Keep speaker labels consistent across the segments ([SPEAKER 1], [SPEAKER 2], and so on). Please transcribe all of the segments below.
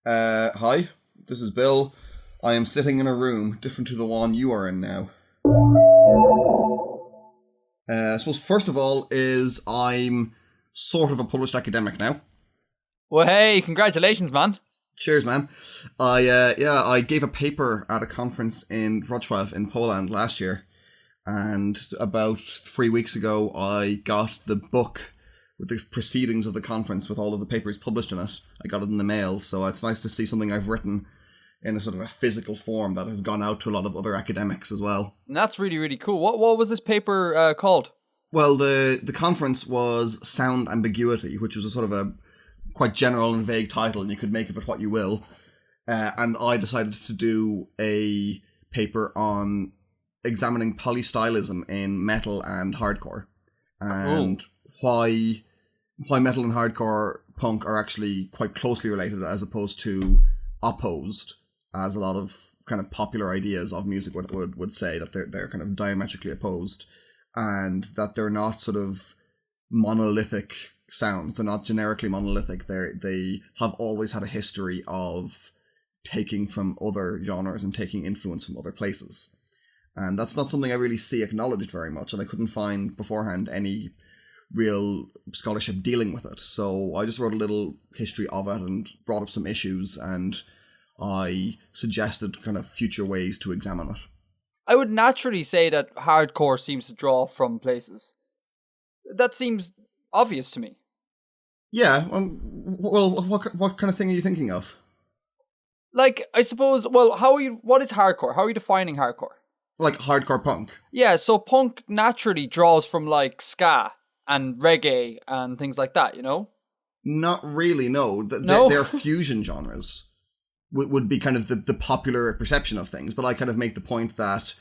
[SPEAKER 1] Hi, this is Bill. I am sitting in a room different to the one you are in now. I suppose first of all is I'm sort of a published academic now.
[SPEAKER 2] Well, hey, congratulations, man.
[SPEAKER 1] Cheers, man. I gave a paper at a conference in Wrocław in Poland last year, and about 3 weeks ago I got the book with the proceedings of the conference with all of the papers published in it. I got it in the mail, so it's nice to see something I've written in a sort of a physical form that has gone out to a lot of other academics as well.
[SPEAKER 2] And that's really, really cool. What was this paper called?
[SPEAKER 1] Well, the conference was Sound Ambiguity, which was a sort of a quite general and vague title, and you could make of it what you will. And I decided to do a paper on examining polystylism in metal and hardcore, and why metal and hardcore punk are actually quite closely related as opposed to opposed, as a lot of kind of popular ideas of music would say, that they're kind of diametrically opposed, and that they're not sort of monolithic sounds. They're not generically monolithic. They have always had a history of taking from other genres and taking influence from other places. And that's not something I really see acknowledged very much, and I couldn't find beforehand any real scholarship dealing with it. So I just wrote a little history of it and brought up some issues, and I suggested kind of future ways to examine it.
[SPEAKER 2] I would naturally say that hardcore seems to draw from places. That seems obvious to me.
[SPEAKER 1] Yeah, well, what kind of thing are you thinking of?
[SPEAKER 2] Like, I suppose, well, what is hardcore? How are you defining hardcore?
[SPEAKER 1] Like hardcore punk?
[SPEAKER 2] Yeah, so punk naturally draws from, like, ska and reggae and things like that, you know?
[SPEAKER 1] Not really, no.
[SPEAKER 2] No?
[SPEAKER 1] They're fusion genres. Would be kind of the popular perception of things, but I kind of make the point that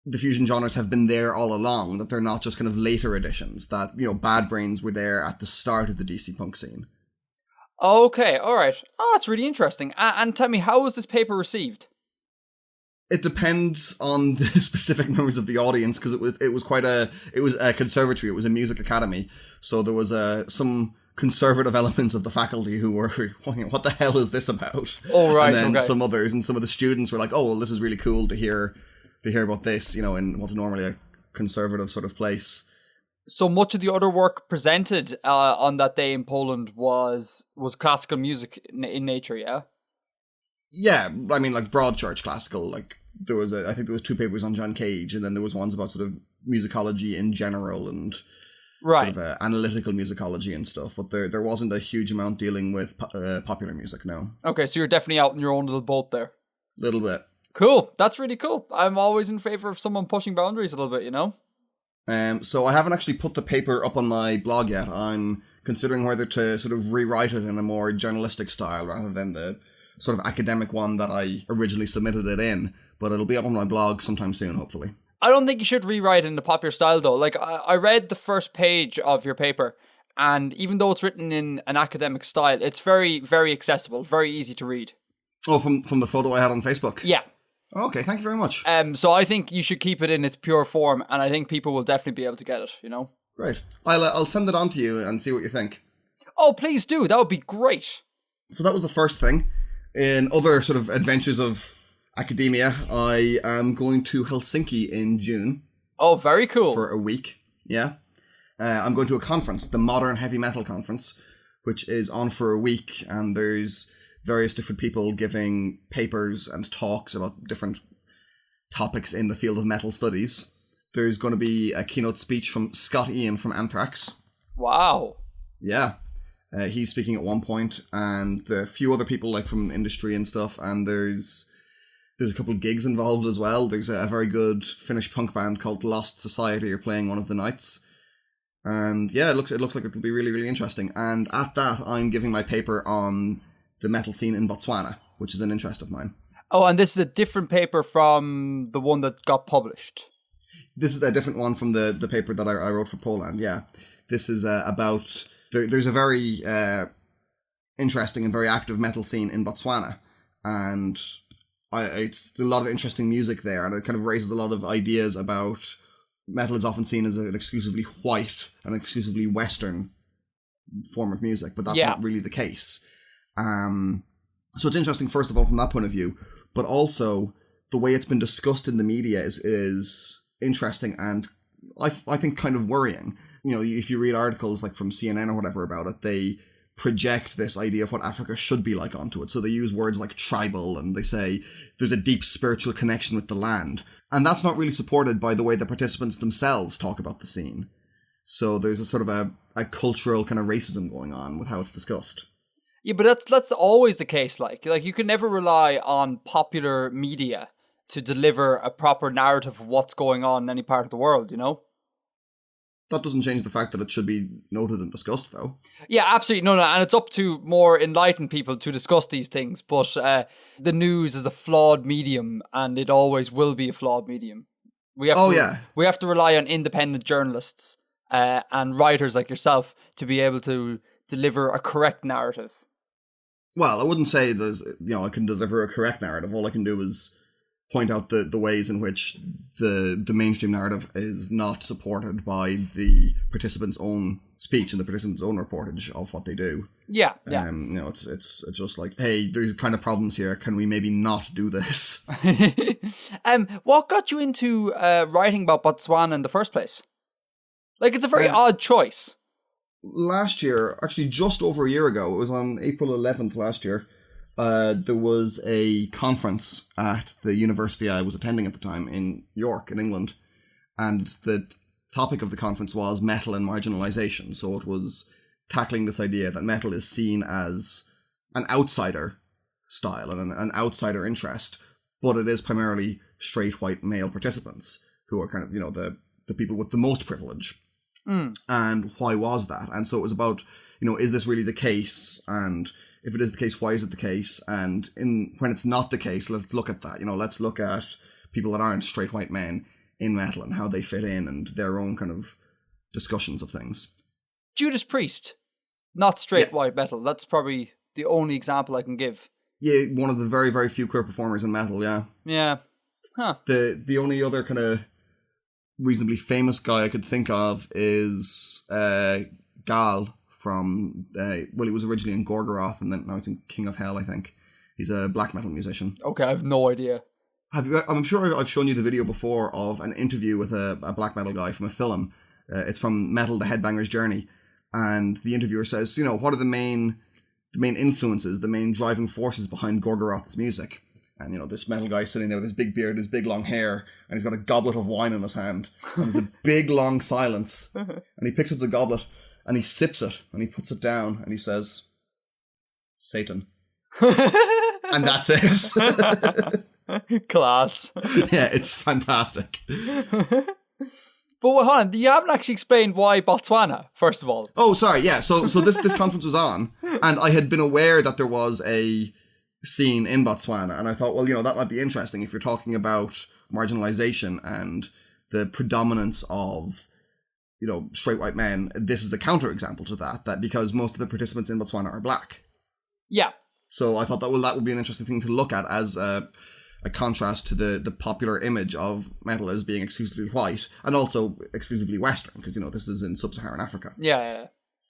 [SPEAKER 1] the fusion genres have been there all along, that they're not just kind of later additions, that, you know, Bad Brains were there at the start of the DC punk scene.
[SPEAKER 2] Okay, alright. Oh, that's really interesting. And tell me, how was this paper received?
[SPEAKER 1] It depends on the specific members of the audience, because it was a conservatory, it was a music academy, so there was some conservative elements of the faculty who were wondering, what the hell is this about?
[SPEAKER 2] Oh, right,
[SPEAKER 1] and then
[SPEAKER 2] okay.
[SPEAKER 1] some others, and some of the students were like, oh, well, this is really cool to hear about this, you know, in what's normally a conservative sort of place.
[SPEAKER 2] So much of the other work presented on that day in Poland was classical music in nature, yeah?
[SPEAKER 1] Yeah, I mean, like Broadchurch classical, like I think there was 2 papers on John Cage, and then there was ones about sort of musicology in general and
[SPEAKER 2] right.
[SPEAKER 1] sort of analytical musicology and stuff, but there wasn't a huge amount dealing with popular music, no.
[SPEAKER 2] Okay, so you're definitely out in your own little boat there.
[SPEAKER 1] Little bit.
[SPEAKER 2] Cool, that's really cool. I'm always in favor of someone pushing boundaries a little bit, you know?
[SPEAKER 1] So I haven't actually put the paper up on my blog yet. I'm considering whether to sort of rewrite it in a more journalistic style rather than the sort of academic one that I originally submitted it in, but it'll be up on my blog sometime soon, hopefully.
[SPEAKER 2] I don't think you should rewrite it in the popular style, though. Like, I read the first page of your paper, and even though it's written in an academic style, it's very, very accessible, very easy to read.
[SPEAKER 1] Oh, from the photo I had on Facebook?
[SPEAKER 2] Yeah.
[SPEAKER 1] Okay, thank you very much.
[SPEAKER 2] So I think you should keep it in its pure form, and I think people will definitely be able to get it, you know?
[SPEAKER 1] Great. I'll send it on to you and see what you think.
[SPEAKER 2] Oh, please do. That would be great.
[SPEAKER 1] So that was the first thing. In other sort of adventures of academia, I am going to Helsinki in June.
[SPEAKER 2] Oh, very cool.
[SPEAKER 1] For a week, yeah. I'm going to a conference, the Modern Heavy Metal Conference, which is on for a week, and there's various different people giving papers and talks about different topics in the field of metal studies. There's going to be a keynote speech from Scott Ian from Anthrax.
[SPEAKER 2] Wow.
[SPEAKER 1] Yeah. He's speaking at one point, and there are a few other people like from industry and stuff, and there's a couple of gigs involved as well. There's a very good Finnish punk band called Lost Society are playing one of the nights. And yeah, it looks like it'll be really, really interesting. And at that, I'm giving my paper on the metal scene in Botswana, which is an interest of mine.
[SPEAKER 2] Oh, and this is a different paper from the one that got published.
[SPEAKER 1] This is a different one from the paper that I wrote for Poland, yeah. This is about... There's a very interesting and very active metal scene in Botswana, and it's a lot of interesting music there, and it kind of raises a lot of ideas about metal is often seen as an exclusively white and exclusively Western form of music, but that's not really the case. So it's interesting, first of all, from that point of view, but also the way it's been discussed in the media is interesting and I think kind of worrying. You know, if you read articles like from CNN or whatever about it, they project this idea of what Africa should be like onto it. So they use words like tribal and they say there's a deep spiritual connection with the land. And that's not really supported by the way the participants themselves talk about the scene. So there's a sort of a cultural kind of racism going on with how it's discussed.
[SPEAKER 2] Yeah, but that's always the case. Like you can never rely on popular media to deliver a proper narrative of what's going on in any part of the world, you know?
[SPEAKER 1] That doesn't change the fact that it should be noted and discussed, though.
[SPEAKER 2] Yeah, absolutely. No, and it's up to more enlightened people to discuss these things. But the news is a flawed medium, and it always will be a flawed medium. We have to rely on independent journalists and writers like yourself to be able to deliver a correct narrative.
[SPEAKER 1] Well, I wouldn't say I can deliver a correct narrative. All I can do is point out the ways in which the mainstream narrative is not supported by the participants' own speech and the participants' own reportage of what they do.
[SPEAKER 2] Yeah.
[SPEAKER 1] It's just like, hey, there's kind of problems here. Can we maybe not do this?
[SPEAKER 2] What got you into writing about Botswana in the first place? Like, it's a very odd choice.
[SPEAKER 1] Last year, actually just over a year ago, it was on April 11th last year, there was a conference at the university I was attending at the time in York, in England, and the topic of the conference was metal and marginalization. So it was tackling this idea that metal is seen as an outsider style and an outsider interest, but it is primarily straight white male participants who are kind of, the people with the most privilege. And why was that? And so it was about, is this really the case? And if it is the case, why is it the case? And when it's not the case, let's look at that. Let's look at people that aren't straight white men in metal and how they fit in and their own kind of discussions of things.
[SPEAKER 2] Judas Priest, not straight white metal. That's probably the only example I can give.
[SPEAKER 1] Yeah, one of the very, very few queer performers in metal, yeah.
[SPEAKER 2] Yeah. Huh.
[SPEAKER 1] The only other kind of reasonably famous guy I could think of is Gal from, he was originally in Gorgoroth and then now he's in King of Hell, I think. He's a black metal musician.
[SPEAKER 2] Okay, I have no idea.
[SPEAKER 1] I'm sure I've shown you the video before of an interview with a black metal guy from a film. It's from Metal, the Headbanger's Journey. And the interviewer says, what are the main influences, the main driving forces behind Gorgoroth's music? And, this metal guy sitting there with his big beard, his big long hair, and he's got a goblet of wine in his hand. And there's a big long silence. And he picks up the goblet and he sips it and he puts it down and he says, Satan. And that's it.
[SPEAKER 2] Class.
[SPEAKER 1] Yeah, it's fantastic.
[SPEAKER 2] But hold on, you haven't actually explained why Botswana, first of all.
[SPEAKER 1] Oh, sorry, yeah. So this conference was on, and I had been aware that there was a scene in Botswana, and I thought, well, that might be interesting if you're talking about marginalization and the predominance of, straight white men. This is a counterexample to that because most of the participants in Botswana are black. Yeah. So I thought that would be an interesting thing to look at as a contrast to the popular image of metal as being exclusively white and also exclusively Western, because, this is in sub-Saharan Africa.
[SPEAKER 2] Yeah.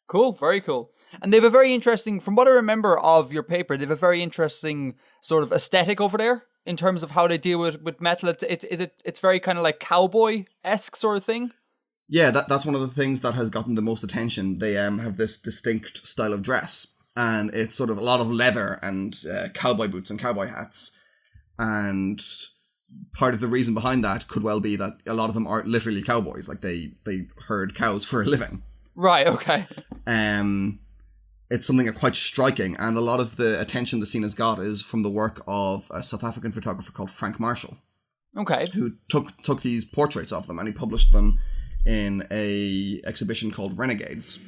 [SPEAKER 2] Cool, very cool. And they have a very interesting, from what I remember of your paper, they have a very interesting sort of aesthetic over there in terms of how they deal with metal. It's very kind of like cowboy-esque sort of thing?
[SPEAKER 1] Yeah, that's one of the things that has gotten the most attention. They have this distinct style of dress, and it's sort of a lot of leather and cowboy boots and cowboy hats. And part of the reason behind that could well be that a lot of them are literally cowboys, like they herd cows for a living.
[SPEAKER 2] Right, okay.
[SPEAKER 1] It's something quite striking, and a lot of the attention the scene has got is from the work of a South African photographer called Frank Marshall.
[SPEAKER 2] Okay.
[SPEAKER 1] Who took these portraits of them, and he published them in a exhibition called Renegades.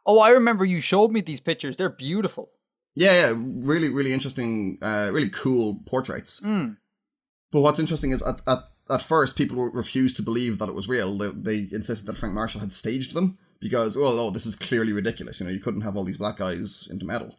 [SPEAKER 2] Oh, I remember you showed me these pictures. They're beautiful.
[SPEAKER 1] Yeah, really, really interesting, really cool portraits. But what's interesting is at first people refused to believe that it was real. They insisted that Frank Marshall had staged them because, this is clearly ridiculous. You couldn't have all these black guys into metal.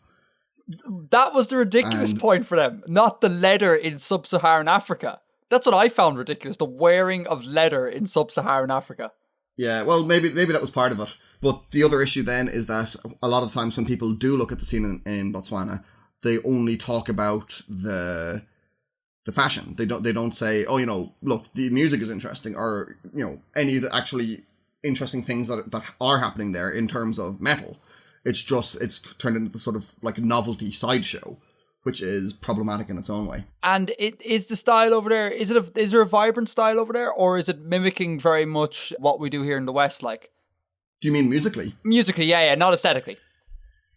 [SPEAKER 2] That was the ridiculous point for them, not the leather in sub-Saharan Africa. That's what I found ridiculous, the wearing of leather in sub-Saharan Africa.
[SPEAKER 1] Yeah, well, maybe that was part of it. But the other issue then is that a lot of times when people do look at the scene in Botswana, they only talk about the fashion. They don't say, oh, look, the music is interesting, or any of the actually interesting things that are happening there in terms of metal. It's turned into sort of like a novelty sideshow, which is problematic in its own way.
[SPEAKER 2] And is the style over there, is there a vibrant style over there, or is it mimicking very much what we do here in the West? Like,
[SPEAKER 1] do you mean musically?
[SPEAKER 2] Musically, yeah, not aesthetically.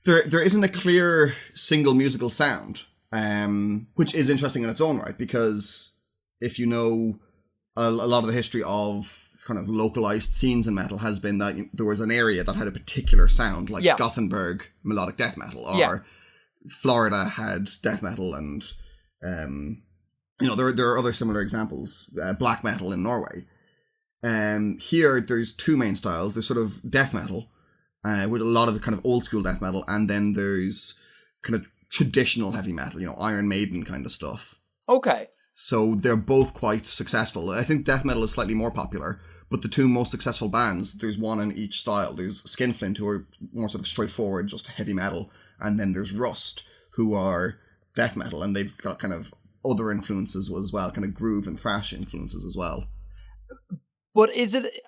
[SPEAKER 1] There isn't a clear single musical sound, which is interesting in its own right, because if you know a lot of the history of kind of localized scenes in metal has been that there was an area that had a particular sound, like Gothenburg melodic death metal, or Florida had death metal, and there are other similar examples, black metal in Norway. Here there's two main styles. There's sort of death metal, with a lot of kind of old school death metal, and then there's kind of traditional heavy metal, Iron Maiden kind of stuff.
[SPEAKER 2] Okay.
[SPEAKER 1] So they're both quite successful. I think death metal is slightly more popular, but the two most successful bands, there's one in each style. There's Skinflint, who are more sort of straightforward, just heavy metal, and then there's Rust, who are death metal, and they've got kind of other influences as well, kind of groove and thrash influences as well.
[SPEAKER 2] But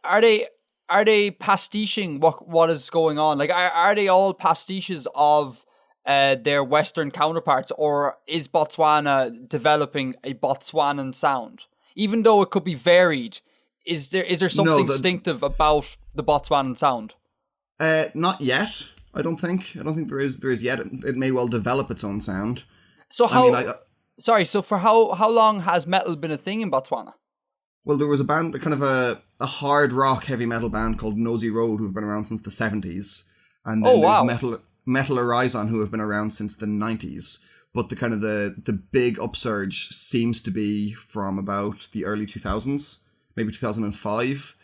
[SPEAKER 2] are they pastiching what is going on? Like, are they all pastiches of their Western counterparts, or is Botswana developing a Botswanan sound? Even though it could be varied, is there something distinctive about the Botswanan sound?
[SPEAKER 1] Not yet. I don't think there is yet. It may well develop its own sound.
[SPEAKER 2] So so for how long has metal been a thing in Botswana?
[SPEAKER 1] Well, there was a band, kind of a hard rock heavy metal band called Nosy Road, who've been around since the 70s. And then there's Metal Horizon, who have been around since the 90s. But the kind of the big upsurge seems to be from about the early 2000s, maybe 2005.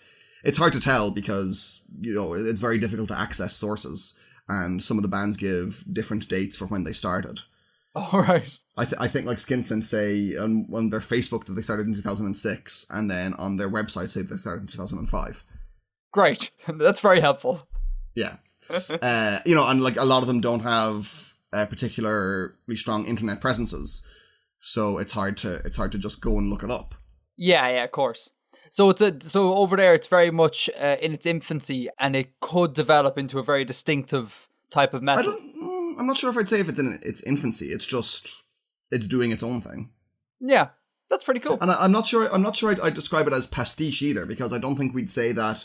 [SPEAKER 1] It's hard to tell because, it's very difficult to access sources. And some of the bands give different dates for when they started.
[SPEAKER 2] All right.
[SPEAKER 1] I think like Skinflint say on their Facebook that they started in 2006, and then on their website say they started in 2005.
[SPEAKER 2] Great. That's very helpful.
[SPEAKER 1] Yeah. And like a lot of them don't have particularly strong internet presences, so it's hard to just go and look it up. Yeah,
[SPEAKER 2] of course. So so over there it's very much in its infancy, and it could develop into a very distinctive type of metal.
[SPEAKER 1] I'm not sure if I'd say if it's in its infancy. It's doing its own thing.
[SPEAKER 2] Yeah, that's pretty cool.
[SPEAKER 1] And I'm not sure I'd describe it as pastiche either, because I don't think we'd say that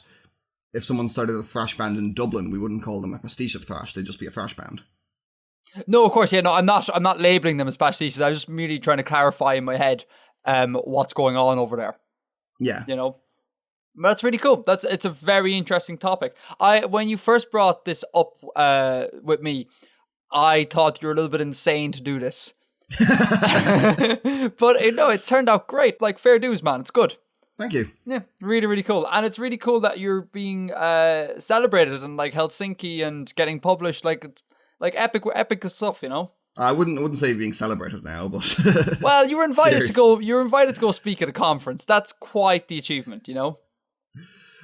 [SPEAKER 1] if someone started a thrash band in Dublin, we wouldn't call them a pastiche of thrash. They'd just be a thrash band.
[SPEAKER 2] No, of course, yeah, no, I'm not labeling them as pastiches. I was just merely trying to clarify in my head what's going on over there.
[SPEAKER 1] Yeah.
[SPEAKER 2] But that's really cool. It's a very interesting topic. When you first brought this up with me, I thought you were a little bit insane to do this. But it turned out great. Like, fair dues, man. It's good.
[SPEAKER 1] Thank you.
[SPEAKER 2] Yeah, really, really cool. And it's really cool that you're being celebrated in like Helsinki and getting published. Like epic stuff,
[SPEAKER 1] I wouldn't say being celebrated now, but
[SPEAKER 2] well, you were invited to go. You were invited to go speak at a conference. That's quite the achievement,
[SPEAKER 1] Well,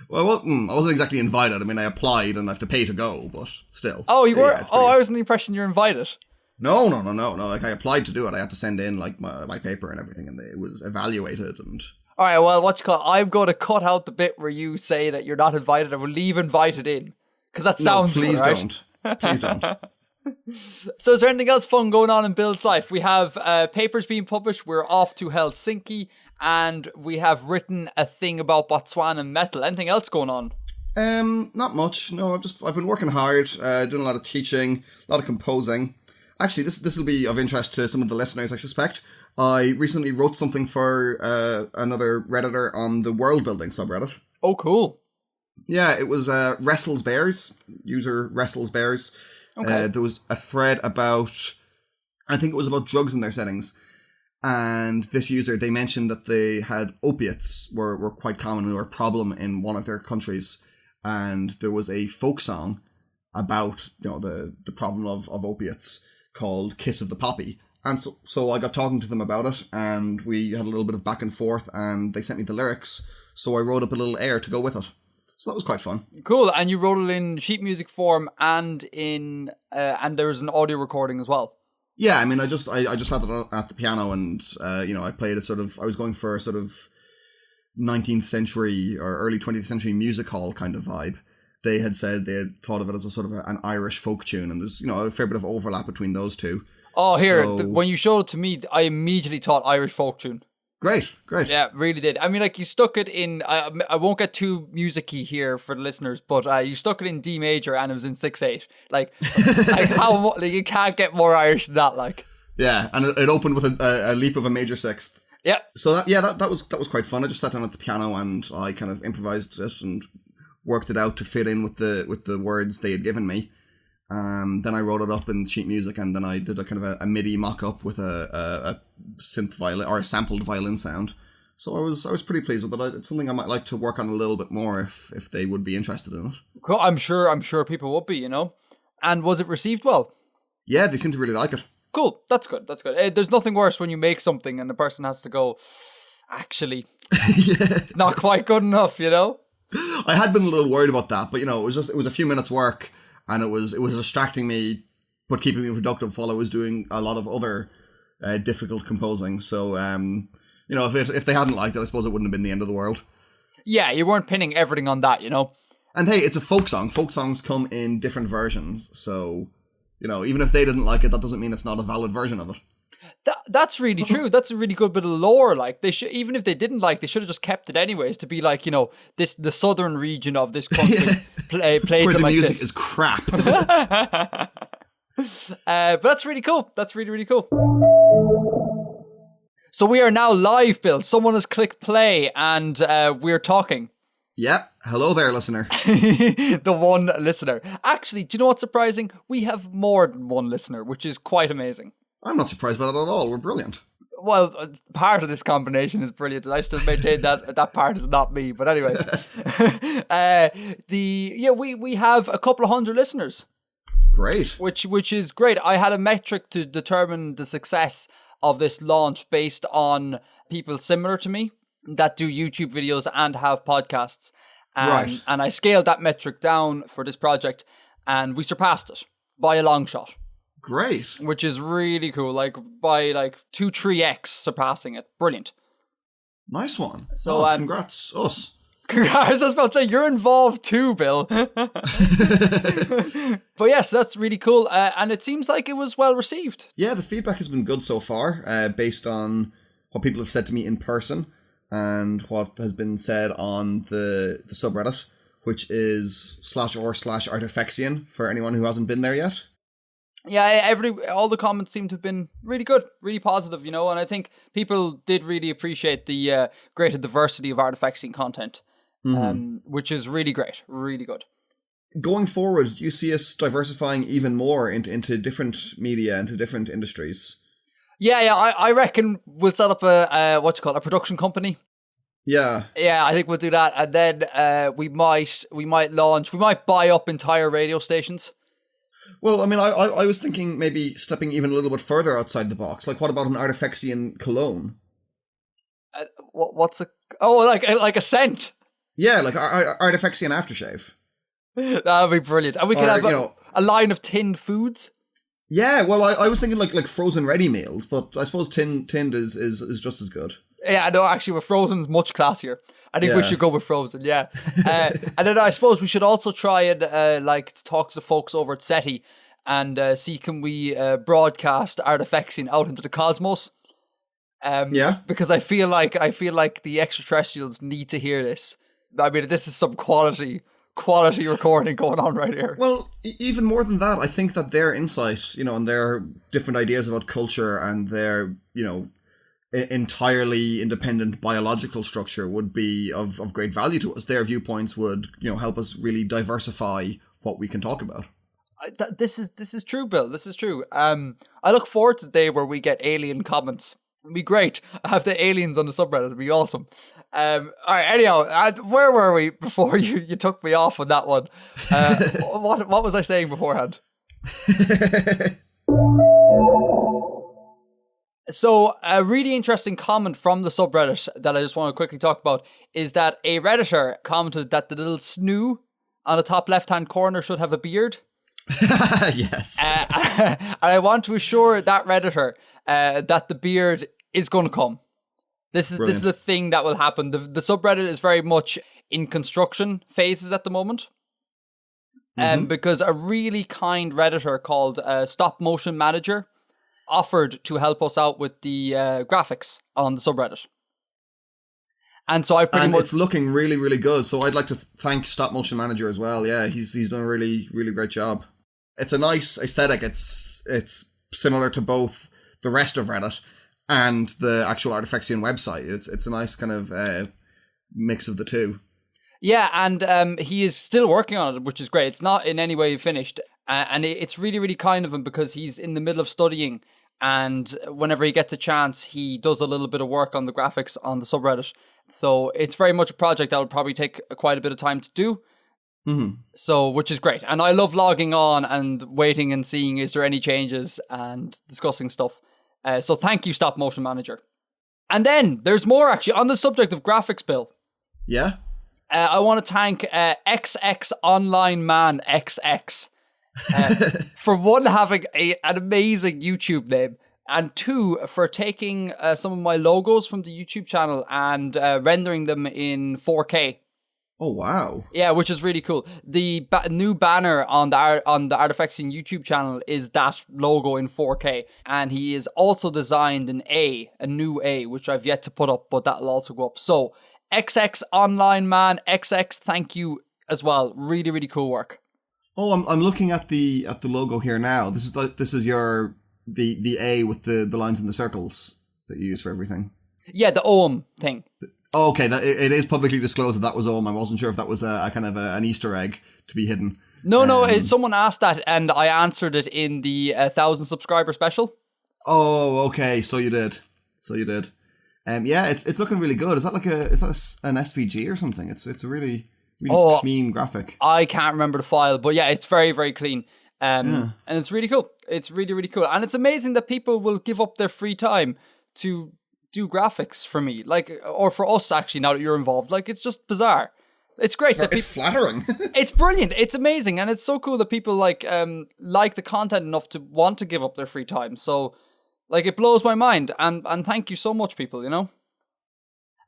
[SPEAKER 1] I wasn't exactly invited. I mean, I applied and I have to pay to go, but still.
[SPEAKER 2] Oh, you were? Yeah, I was in the impression you're invited.
[SPEAKER 1] No. Like, I applied to do it. I had to send in like my paper and everything, and it was evaluated. And
[SPEAKER 2] all right, well, I'm going to cut out the bit where you say that you're not invited. I will leave invited in, because that sounds
[SPEAKER 1] please
[SPEAKER 2] good, right?
[SPEAKER 1] don't. Please don't.
[SPEAKER 2] So is there anything else fun going on in Bill's life? We have papers being published. We're off to Helsinki, and we have written a thing about Botswana metal. Anything else going on?
[SPEAKER 1] Not much. No, I've been working hard, doing a lot of teaching, a lot of composing. Actually, this will be of interest to some of the listeners, I suspect. I recently wrote something for another Redditor on the world building subreddit.
[SPEAKER 2] Oh, cool.
[SPEAKER 1] Yeah, it was Wrestles Bears, user Wrestles Bears. Okay. There was a thread about, I think it was about drugs in their settings. And this user, they mentioned that they had opiates were quite common and were a problem in one of their countries. And there was a folk song about, the problem of opiates called Kiss of the Poppy. And so I got talking to them about it, and we had a little bit of back and forth, and they sent me the lyrics. So I wrote up a little air to go with it. So that was quite fun.
[SPEAKER 2] Cool. And you wrote it in sheet music form and in and there was an audio recording as well.
[SPEAKER 1] Yeah, I mean, I just sat at the piano and, I played I was going for a sort of 19th century or early 20th century music hall kind of vibe. They had said they had thought of it as a sort of an Irish folk tune, and there's, a fair bit of overlap between those two.
[SPEAKER 2] Oh, here, when you showed it to me, I immediately thought Irish folk tune.
[SPEAKER 1] Great.
[SPEAKER 2] Yeah, really did. I mean, like, you stuck it in, I won't get too music-y here for the listeners, but you stuck it in D major and it was in 6/8. Like you can't get more Irish than that, like.
[SPEAKER 1] Yeah, and it opened with a leap of a major sixth.
[SPEAKER 2] Yeah.
[SPEAKER 1] So that was quite fun. I just sat down at the piano and I kind of improvised it and worked it out to fit in with the words they had given me. Then I wrote it up in sheet music, and then I did a kind of a MIDI mock-up with a synth violin or a sampled violin sound. So I was pretty pleased with it. It's something I might like to work on a little bit more if they would be interested in it.
[SPEAKER 2] Cool. I'm sure people would be, And was it received well?
[SPEAKER 1] Yeah, they seem to really like it.
[SPEAKER 2] Cool. That's good. There's nothing worse when you make something and the person has to go, actually, it's not quite good enough,
[SPEAKER 1] I had been a little worried about that, but it was a few minutes work. And it was distracting me, but keeping me productive while I was doing a lot of other difficult composing. So, if they hadn't liked it, I suppose it wouldn't have been the end of the world.
[SPEAKER 2] Yeah, you weren't pinning everything on that,
[SPEAKER 1] And hey, it's a folk song. Folk songs come in different versions. So, even if they didn't like it, that doesn't mean it's not a valid version of it.
[SPEAKER 2] That's really true. That's a really good bit of lore. Like, they should, even if they didn't like, they should have just kept it anyways to be like, the southern region of this country plays
[SPEAKER 1] where
[SPEAKER 2] it like this.
[SPEAKER 1] The music is crap.
[SPEAKER 2] But that's really cool. That's really, really cool. So we are now live, Bill. Someone has clicked play and we're talking.
[SPEAKER 1] Yeah. Hello there, listener.
[SPEAKER 2] The one listener. Actually, do you know what's surprising? We have more than one listener, which is quite amazing.
[SPEAKER 1] I'm not surprised by that at all. We're brilliant.
[SPEAKER 2] Well, part of this combination is brilliant, and I still maintain that part is not me. But anyways, we have a couple of hundred listeners.
[SPEAKER 1] Great.
[SPEAKER 2] Which is great. I had a metric to determine the success of this launch based on people similar to me that do YouTube videos and have podcasts.
[SPEAKER 1] Right.
[SPEAKER 2] And I scaled that metric down for this project, and we surpassed it by a long shot.
[SPEAKER 1] Great.
[SPEAKER 2] Which is really cool, like by 2-3x surpassing it. Brilliant.
[SPEAKER 1] Nice one.
[SPEAKER 2] So
[SPEAKER 1] congrats, us.
[SPEAKER 2] I was about to say, you're involved too, Bill. But yes, that's really cool. And it seems like it was well received.
[SPEAKER 1] Yeah, the feedback has been good so far, based on what people have said to me in person and what has been said on the subreddit, which is /r/Artifexian for anyone who hasn't been there yet.
[SPEAKER 2] Yeah, all the comments seem to have been really good, really positive, and I think people did really appreciate the greater diversity of Artifexian content, which is really great, really good.
[SPEAKER 1] Going forward, do you see us diversifying even more into different media, into different industries?
[SPEAKER 2] Yeah, I reckon we'll set up a production company.
[SPEAKER 1] Yeah,
[SPEAKER 2] I think we'll do that, and then we might buy up entire radio stations.
[SPEAKER 1] Well, I mean, I was thinking maybe stepping even a little bit further outside the box. Like, what about an Artifexian cologne?
[SPEAKER 2] What's a... Oh, like a scent?
[SPEAKER 1] Yeah, like Artifexian aftershave.
[SPEAKER 2] That would be brilliant. And we could have a line of tinned foods. Yeah,
[SPEAKER 1] well, I was thinking like frozen ready meals, but I suppose tinned is just as good.
[SPEAKER 2] Yeah, no, actually, with frozen's much classier. I think we should go with frozen, yeah. And then I suppose we should also try and talk to the folks over at SETI and see can we broadcast Artifexian out into the cosmos. Because I feel like the extraterrestrials need to hear this. I mean, this is some quality recording going on right here.
[SPEAKER 1] Well, even more than that, I think that their insight, and their different ideas about culture and their, entirely independent biological structure would be of great value to us. Their viewpoints would, help us really diversify what we can talk about.
[SPEAKER 2] This is true, Bill. This is true. I look forward to the day where we get alien comments. It'd be great. I have the aliens on the subreddit. It'd be awesome. All right. Anyhow, where were we before you took me off on that one? What was I saying beforehand? So a really interesting comment from the subreddit that I just want to quickly talk about is that a Redditor commented that the little snoo on the top left-hand corner should have a beard.
[SPEAKER 1] Yes.
[SPEAKER 2] And I want to assure that Redditor that the beard is going to come. This is a thing that will happen. The subreddit is very much in construction phases at the moment. Because a really kind Redditor called Stop Motion Manager offered to help us out with the graphics on the subreddit. And so it's
[SPEAKER 1] looking really, really good. So I'd like to thank Stop Motion Manager as well. Yeah, he's done a really, really great job. It's a nice aesthetic. It's similar to both the rest of Reddit and the actual Artifexian website. It's a nice kind of mix of the two.
[SPEAKER 2] Yeah, and he is still working on it, which is great. It's not in any way finished. And it's really, really kind of him because he's in the middle of studying. And whenever he gets a chance, he does a little bit of work on the graphics on the subreddit. So it's very much a project that would probably take quite a bit of time to do. So, which is great. And I love logging on and waiting and seeing is there any changes and discussing stuff. So thank you, Stop Motion Manager. And then there's more actually on the subject of graphics, Bill.
[SPEAKER 1] Yeah.
[SPEAKER 2] I want to thank XX Online Man XX for one, having an amazing YouTube name, and two, for taking some of my logos from the YouTube channel and rendering them in 4K.
[SPEAKER 1] Oh, wow.
[SPEAKER 2] Yeah, which is really cool. The new banner on the Artifexian YouTube channel is that logo in 4K. And he has also designed a new A, which I've yet to put up, but that'll also go up. So, XX Online Man XX, thank you as well. Really, really cool work.
[SPEAKER 1] Oh, I'm looking at the logo here now. This is your the A with the lines and the circles that you use for everything.
[SPEAKER 2] Yeah, the OM thing.
[SPEAKER 1] Oh, okay, it is publicly disclosed that was OM. I wasn't sure if that was a kind of an Easter egg to be hidden.
[SPEAKER 2] No, someone asked that and I answered it in the 1,000 subscriber special.
[SPEAKER 1] Oh, okay, so you did. Yeah, it's looking really good. Is that an SVG or something? It's a really clean graphic.
[SPEAKER 2] I can't remember the file, but yeah, it's very, very clean. And it's really cool. It's really, really cool. And it's amazing that people will give up their free time to do graphics for me, or for us actually, now that you're involved. It's just bizarre. It's great.
[SPEAKER 1] It's flattering.
[SPEAKER 2] It's brilliant. It's amazing. And it's so cool that people like the content enough to want to give up their free time. So it blows my mind. And thank you so much, people, you know?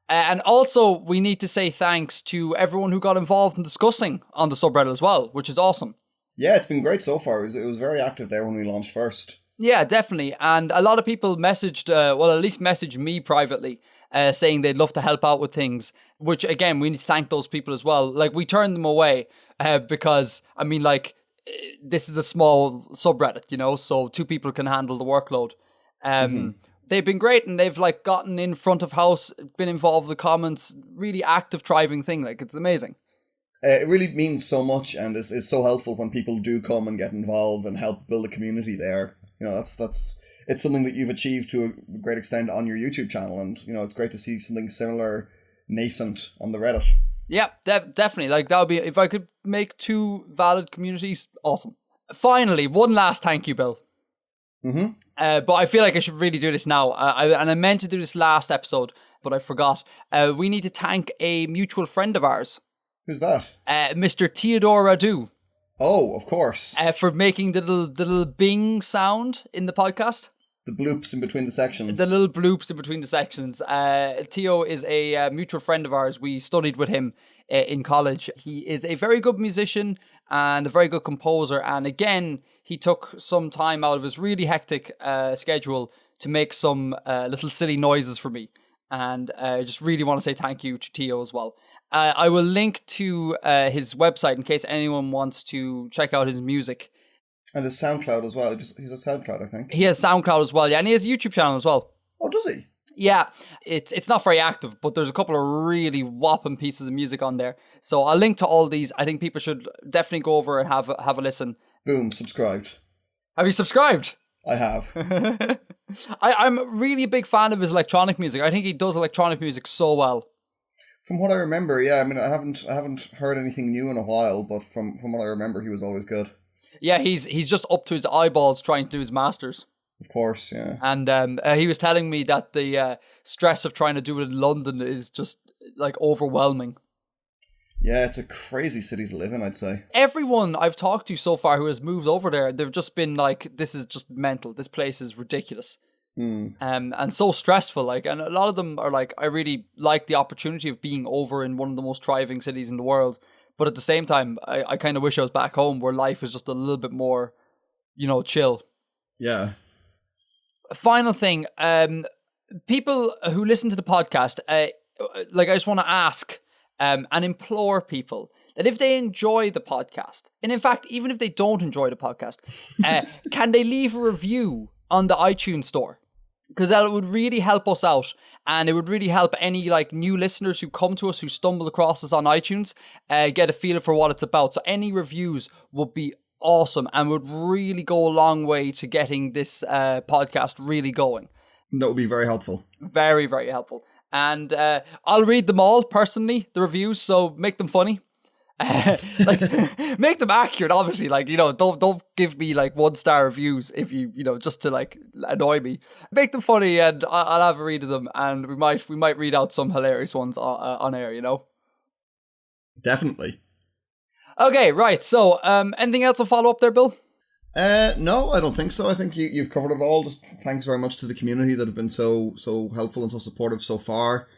[SPEAKER 2] And also, we need to say thanks to everyone who got involved in discussing on the subreddit as well, which is awesome.
[SPEAKER 1] Yeah, it's been great so far. It was very active there when we launched first.
[SPEAKER 2] Yeah, definitely. And a lot of people messaged, at least messaged me privately, saying they'd love to help out with things, which, again, we need to thank those people as well. We turned them away because, this is a small subreddit, you know, so 2 people can handle the workload. They've been great, and they've gotten in front of house, been involved with the comments, really active, thriving thing. It's amazing.
[SPEAKER 1] It really means so much, and is so helpful when people do come and get involved and help build a community there. You know, it's something that you've achieved to a great extent on your YouTube channel, and you know, it's great to see something similar nascent on the Reddit.
[SPEAKER 2] Yeah, definitely. That would be, if I could make 2 valid communities, awesome. Finally, one last thank you, Bill. But I feel like I should really do this now. I meant to do this last episode, but I forgot. We need to thank a mutual friend of ours.
[SPEAKER 1] Who's that?
[SPEAKER 2] Mr. Theodore Radu.
[SPEAKER 1] Oh, of course.
[SPEAKER 2] For making the little bing sound in the podcast.
[SPEAKER 1] The bloops in between the sections.
[SPEAKER 2] The little bloops in between the sections. Theo is a mutual friend of ours. We studied with him in college. He is a very good musician and a very good composer. And again, he took some time out of his really hectic schedule to make some little silly noises for me. And I just really want to say thank you to Theo as well. I will link to his website in case anyone wants to check out his music.
[SPEAKER 1] And his SoundCloud as well. He's a SoundCloud, I think.
[SPEAKER 2] He has SoundCloud as well, yeah. And he has a YouTube channel as well.
[SPEAKER 1] Oh, does he?
[SPEAKER 2] Yeah. It's not very active, but there's a couple of really whopping pieces of music on there. So I'll link to all these. I think people should definitely go over and have a listen.
[SPEAKER 1] Boom, subscribed.
[SPEAKER 2] Have you subscribed?
[SPEAKER 1] I have.
[SPEAKER 2] I'm really a big fan of his electronic music. I think he does electronic music so well.
[SPEAKER 1] From what I remember, yeah. I mean, I haven't heard anything new in a while, but from what I remember, he was always good. Yeah,
[SPEAKER 2] he's just up to his eyeballs trying to do his masters.
[SPEAKER 1] Of course, yeah.
[SPEAKER 2] And he was telling me that the stress of trying to do it in London is just overwhelming.
[SPEAKER 1] Yeah, it's a crazy city to live in, I'd say.
[SPEAKER 2] Everyone I've talked to so far who has moved over there, they've just been like, this is just mental. This place is ridiculous. And so stressful. Like, and a lot of them are like, I really like the opportunity of being over in one of the most thriving cities in the world. But at the same time, I kind of wish I was back home where life is just a little bit more, chill.
[SPEAKER 1] Yeah.
[SPEAKER 2] Final thing, people who listen to the podcast, I just want to ask and implore people that if they enjoy the podcast, and in fact, even if they don't enjoy the podcast, can they leave a review on the iTunes store? Because that would really help us out, and it would really help any new listeners who come to us, who stumble across us on iTunes, get a feel for what it's about. So any reviews would be awesome and would really go a long way to getting this podcast really going.
[SPEAKER 1] That would be very helpful.
[SPEAKER 2] Very, very helpful. And I'll read them all personally, the reviews, so make them funny. Make them accurate, obviously. Don't give me 1-star reviews if you just to annoy me. Make them funny, and I'll have a read of them, and we might read out some hilarious ones on air.
[SPEAKER 1] Definitely.
[SPEAKER 2] Okay, right. So, anything else to follow up there, Bill?
[SPEAKER 1] No, I don't think so. I think you've covered it all. Just thanks very much to the community that have been so helpful and so supportive so far,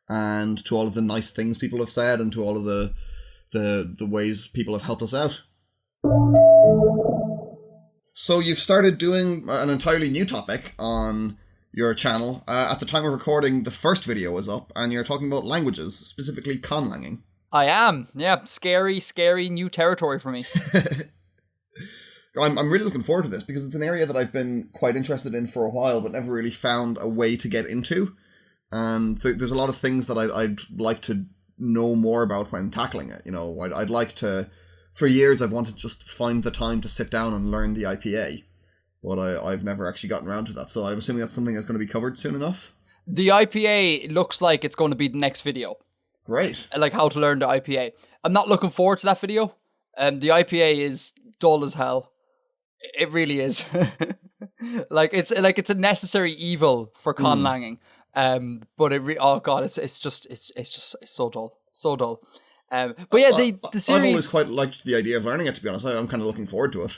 [SPEAKER 1] and to all of the nice things people have said, and to all of the ways people have helped us out. So you've started doing an entirely new topic on your channel. At the time of recording, the first video was up, and you're talking about languages, specifically conlanging.
[SPEAKER 2] I am. Yeah, scary new territory for me.
[SPEAKER 1] I'm really looking forward to this because it's an area that I've been quite interested in for a while, but never really found a way to get into. And there's a lot of things that I'd like to know more about when tackling it. I'd like to, for years I've wanted to just find the time to sit down and learn the IPA, but I've never actually gotten around to that. So I'm assuming that's something that's going to be covered soon enough.
[SPEAKER 2] The IPA looks like it's going to be the next video. Great. Like how to learn the IPA. I'm not looking forward to that video. The IPA is dull as hell. It really is. It's a necessary evil for conlanging. But it's so dull. But yeah, the series.
[SPEAKER 1] I've always quite liked the idea of learning it. To be honest, I'm kind of looking forward to it.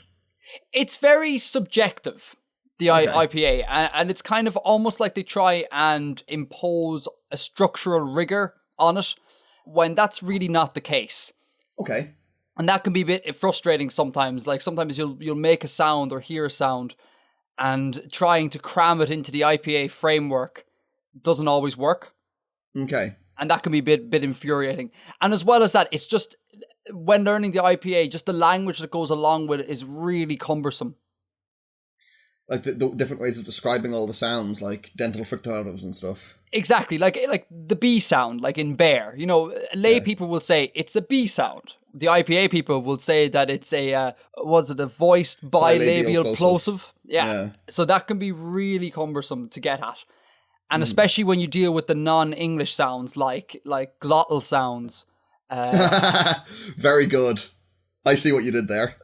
[SPEAKER 2] It's very subjective, the IPA, and it's kind of almost like they try and impose a structural rigor on it, when that's really not the case.
[SPEAKER 1] Okay.
[SPEAKER 2] And that can be a bit frustrating sometimes. Sometimes you'll make a sound or hear a sound, and trying to cram it into the IPA framework doesn't always work.
[SPEAKER 1] Okay.
[SPEAKER 2] And that can be a bit infuriating. And as well as that, it's just, when learning the IPA, just the language that goes along with it is really cumbersome.
[SPEAKER 1] Like the different ways of describing all the sounds, like dental fricativs and stuff.
[SPEAKER 2] Exactly, like the B sound, like in bear. Lay people will say it's a B sound. The IPA people will say that it's a voiced bilabial plosive. Yeah. So that can be really cumbersome to get at. And especially when you deal with the non-English sounds, like glottal sounds.
[SPEAKER 1] Very good. I see what you did there.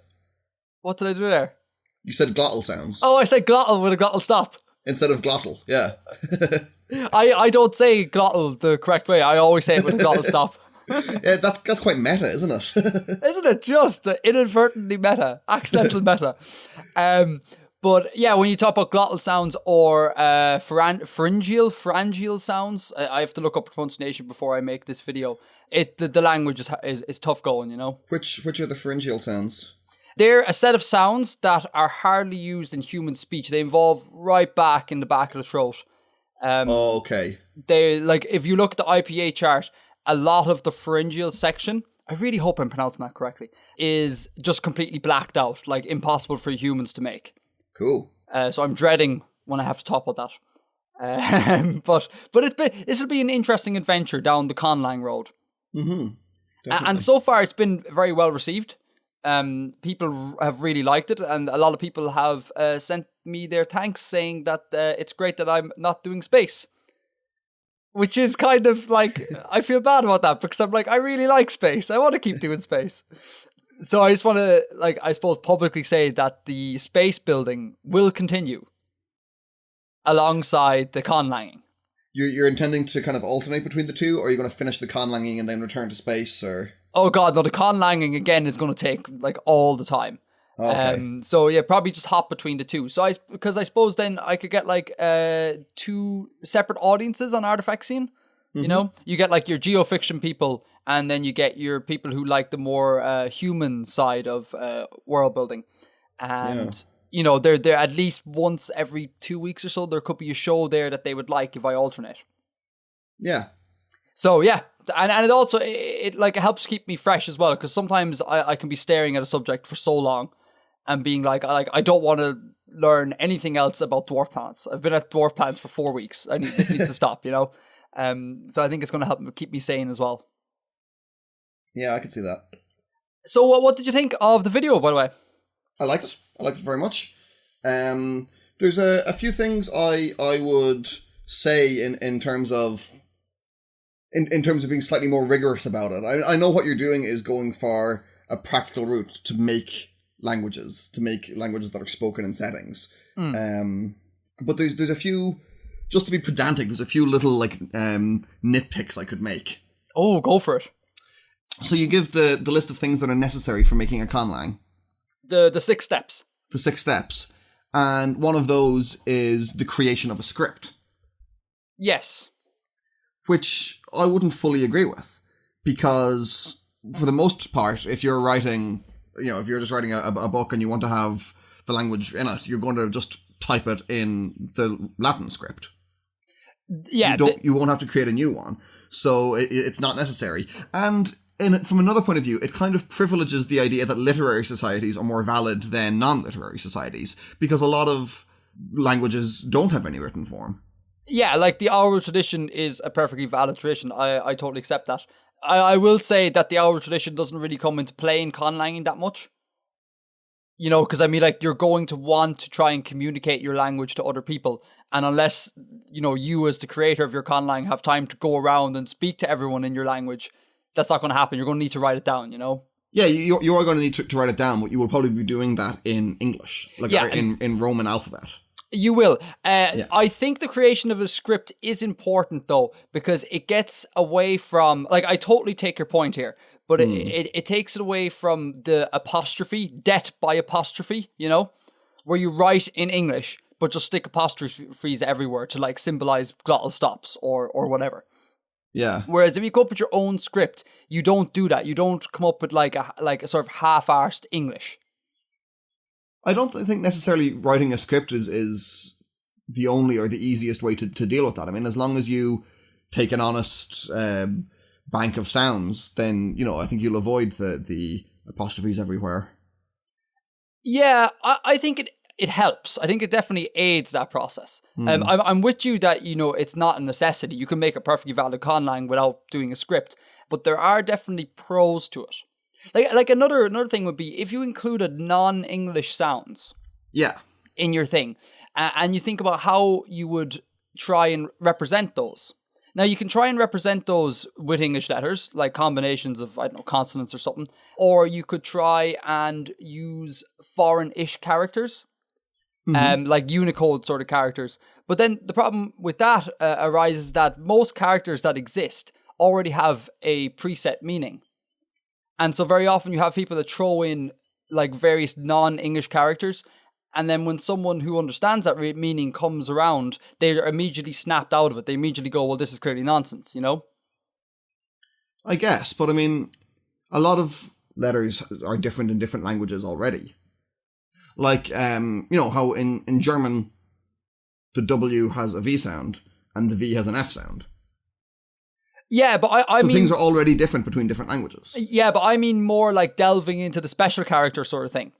[SPEAKER 2] What did I do there?
[SPEAKER 1] You said glottal sounds.
[SPEAKER 2] Oh, I said glottal with a glottal stop.
[SPEAKER 1] Instead of glottal, yeah.
[SPEAKER 2] I don't say glottal the correct way. I always say it with a glottal stop.
[SPEAKER 1] Yeah, that's quite meta, isn't it?
[SPEAKER 2] Isn't it just inadvertently meta, accidental meta? But yeah, when you talk about glottal sounds or pharyngeal sounds, I have to look up pronunciation before I make this video. The language is tough going,
[SPEAKER 1] Which are the pharyngeal sounds?
[SPEAKER 2] They're a set of sounds that are hardly used in human speech. They involve right back in the back of the throat.
[SPEAKER 1] Okay.
[SPEAKER 2] They if you look at the IPA chart, a lot of the pharyngeal section, I really hope I'm pronouncing that correctly, is just completely blacked out, impossible for humans to make.
[SPEAKER 1] Cool.
[SPEAKER 2] So I'm dreading when I have to talk about that. But this will be an interesting adventure down the conlang road.
[SPEAKER 1] Mm-hmm.
[SPEAKER 2] And so far it's been very well received. People have really liked it, and a lot of people have sent me their thanks, saying that it's great that I'm not doing space. Which is kind of I feel bad about that, because I'm I really like space. I want to keep doing space. So I just want to, I suppose, publicly say that the space building will continue alongside the conlanging.
[SPEAKER 1] You're intending to kind of alternate between the two, or are you going to finish the conlanging and then return to space, or?
[SPEAKER 2] Oh god, no, the conlanging again is going to take like all the time.
[SPEAKER 1] Okay.
[SPEAKER 2] So yeah, probably just hop between the two. So because I suppose then I could get like 2 separate audiences on Artifexian. You know, you get like your geofiction people, and then you get your people who like the more human side of world building. And you know, they're at least once every 2 weeks or so. There could be a show there that they would like if I alternate.
[SPEAKER 1] Yeah.
[SPEAKER 2] So yeah, and it also it like it helps keep me fresh as well, because sometimes I can be staring at a subject for so long and being like I don't want to learn anything else about dwarf planets. I've been at dwarf planets for 4 weeks. This needs to stop, you know. So I think it's going to help keep me sane as well.
[SPEAKER 1] Yeah, I can see that.
[SPEAKER 2] So what did you think of the video, by the way?
[SPEAKER 1] I liked it. I liked it very much. There's a few things I would say in terms of in terms of being slightly more rigorous about it. I know what you're doing is going for a practical route to make languages that are spoken in settings. But there's a few, just to be pedantic, there's a few little like nitpicks I could make.
[SPEAKER 2] Oh, go for it.
[SPEAKER 1] So you give the list of things that are necessary for making a conlang.
[SPEAKER 2] The 6 steps.
[SPEAKER 1] The 6 steps. And one of those is the creation of a script.
[SPEAKER 2] Yes.
[SPEAKER 1] Which I wouldn't fully agree with. Because for the most part, if you're writing, if you're just writing a book and you want to have the language in it, you're going to just type it in the Latin script.
[SPEAKER 2] Yeah.
[SPEAKER 1] You won't have to create a new one. So it's not necessary. And from another point of view, it kind of privileges the idea that literary societies are more valid than non-literary societies, because a lot of languages don't have any written form.
[SPEAKER 2] Yeah, like the oral tradition is a perfectly valid tradition. I totally accept that. I will say that the oral tradition doesn't really come into play in conlanging that much. You know, because I mean, like, you're going to want to try and communicate your language to other people. And unless, you as the creator of your conlang have time to go around and speak to everyone in your language, that's not going to happen. You're going to need to write it down,
[SPEAKER 1] Yeah, you are going to need to write it down, but you will probably be doing that in English, in Roman alphabet.
[SPEAKER 2] You will. I think the creation of a script is important, though, because it gets away from, like, I totally take your point here, but it takes it away from the apostrophe, debt by apostrophe, where you write in English, but just stick apostrophes everywhere to, like, symbolize glottal stops or whatever.
[SPEAKER 1] Yeah.
[SPEAKER 2] Whereas if you come up with your own script, you don't do that. You don't come up with like a sort of half-arsed English.
[SPEAKER 1] I don't think necessarily writing a script is the only or the easiest way to deal with that. I mean, as long as you take an honest bank of sounds, then, I think you'll avoid the apostrophes everywhere.
[SPEAKER 2] Yeah, I think it helps. I think it definitely aids that process. I'm with you that, it's not a necessity. You can make a perfectly valid conlang without doing a script, but there are definitely pros to it. Like another thing would be if you included non-English sounds.
[SPEAKER 1] Yeah.
[SPEAKER 2] In your thing, and you think about how you would try and represent those. Now, you can try and represent those with English letters, like combinations of, consonants or something, or you could try and use foreign-ish characters. Like Unicode sort of characters. But then the problem with that arises that most characters that exist already have a preset meaning. And so very often you have people that throw in like various non-English characters, and then when someone who understands that meaning comes around, they're immediately snapped out of it. They immediately go, well, this is clearly nonsense, I
[SPEAKER 1] guess, but I mean, a lot of letters are different in different languages already. Like, how in German, the W has a V sound and the V has an F sound.
[SPEAKER 2] Yeah, but I mean...
[SPEAKER 1] things are already different between different languages.
[SPEAKER 2] Yeah, but I mean more like delving into the special character sort of thing.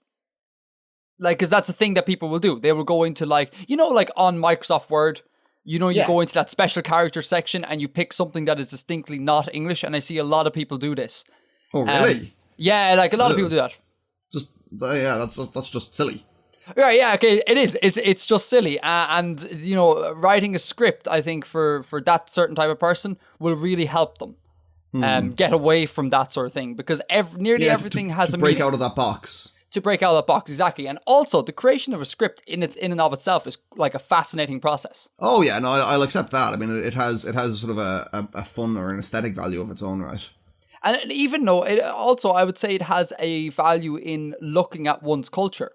[SPEAKER 2] Like, because that's the thing that people will do. They will go into like, like on Microsoft Word, you go into that special character section and you pick something that is distinctly not English, and I see a lot of people do this.
[SPEAKER 1] Oh, really?
[SPEAKER 2] Yeah, like a lot of people do that.
[SPEAKER 1] That's just silly.
[SPEAKER 2] Right, yeah, okay, it is. It's just silly. And, writing a script, I think, for that certain type of person will really help them get away from that sort of thing. Because nearly everything has a meaning.
[SPEAKER 1] To break out of that box.
[SPEAKER 2] To break out of that box, exactly. And also, the creation of a script in and of itself is like a fascinating process.
[SPEAKER 1] Oh, yeah, no, I'll accept that. I mean, it has sort of a fun or an aesthetic value of its own right.
[SPEAKER 2] And even though it also, I would say it has a value in looking at one's culture.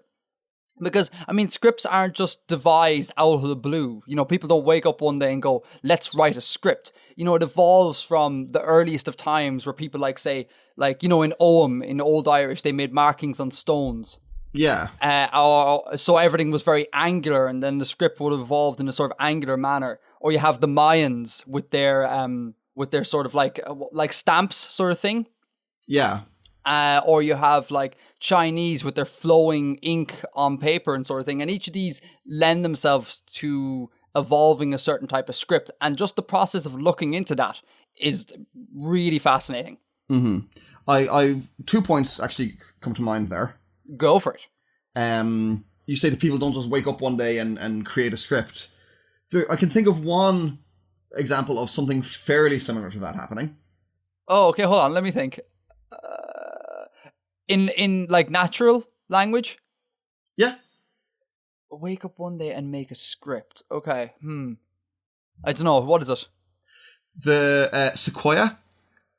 [SPEAKER 2] Because, I mean, scripts aren't just devised out of the blue. You know, people don't wake up one day and go, let's write a script. You know, it evolves from the earliest of times where people say, in Ogham, in Old Irish, they made markings on stones.
[SPEAKER 1] Yeah.
[SPEAKER 2] So everything was very angular, and then the script would have evolved in a sort of angular manner. Or you have the Mayans with their sort of like stamps sort of thing.
[SPEAKER 1] Yeah.
[SPEAKER 2] Or you have Chinese with their flowing ink on paper and sort of thing. And each of these lend themselves to evolving a certain type of script. And just the process of looking into that is really fascinating.
[SPEAKER 1] Mm-hmm. I 2 points actually come to mind there.
[SPEAKER 2] Go for it.
[SPEAKER 1] You say that people don't just wake up one day and create a script. I can think of one example of something fairly similar to that happening.
[SPEAKER 2] Oh, okay, hold on. Let me think. In natural language?
[SPEAKER 1] Yeah.
[SPEAKER 2] Wake up one day and make a script. Okay. I don't know. What is it? The
[SPEAKER 1] Sequoia.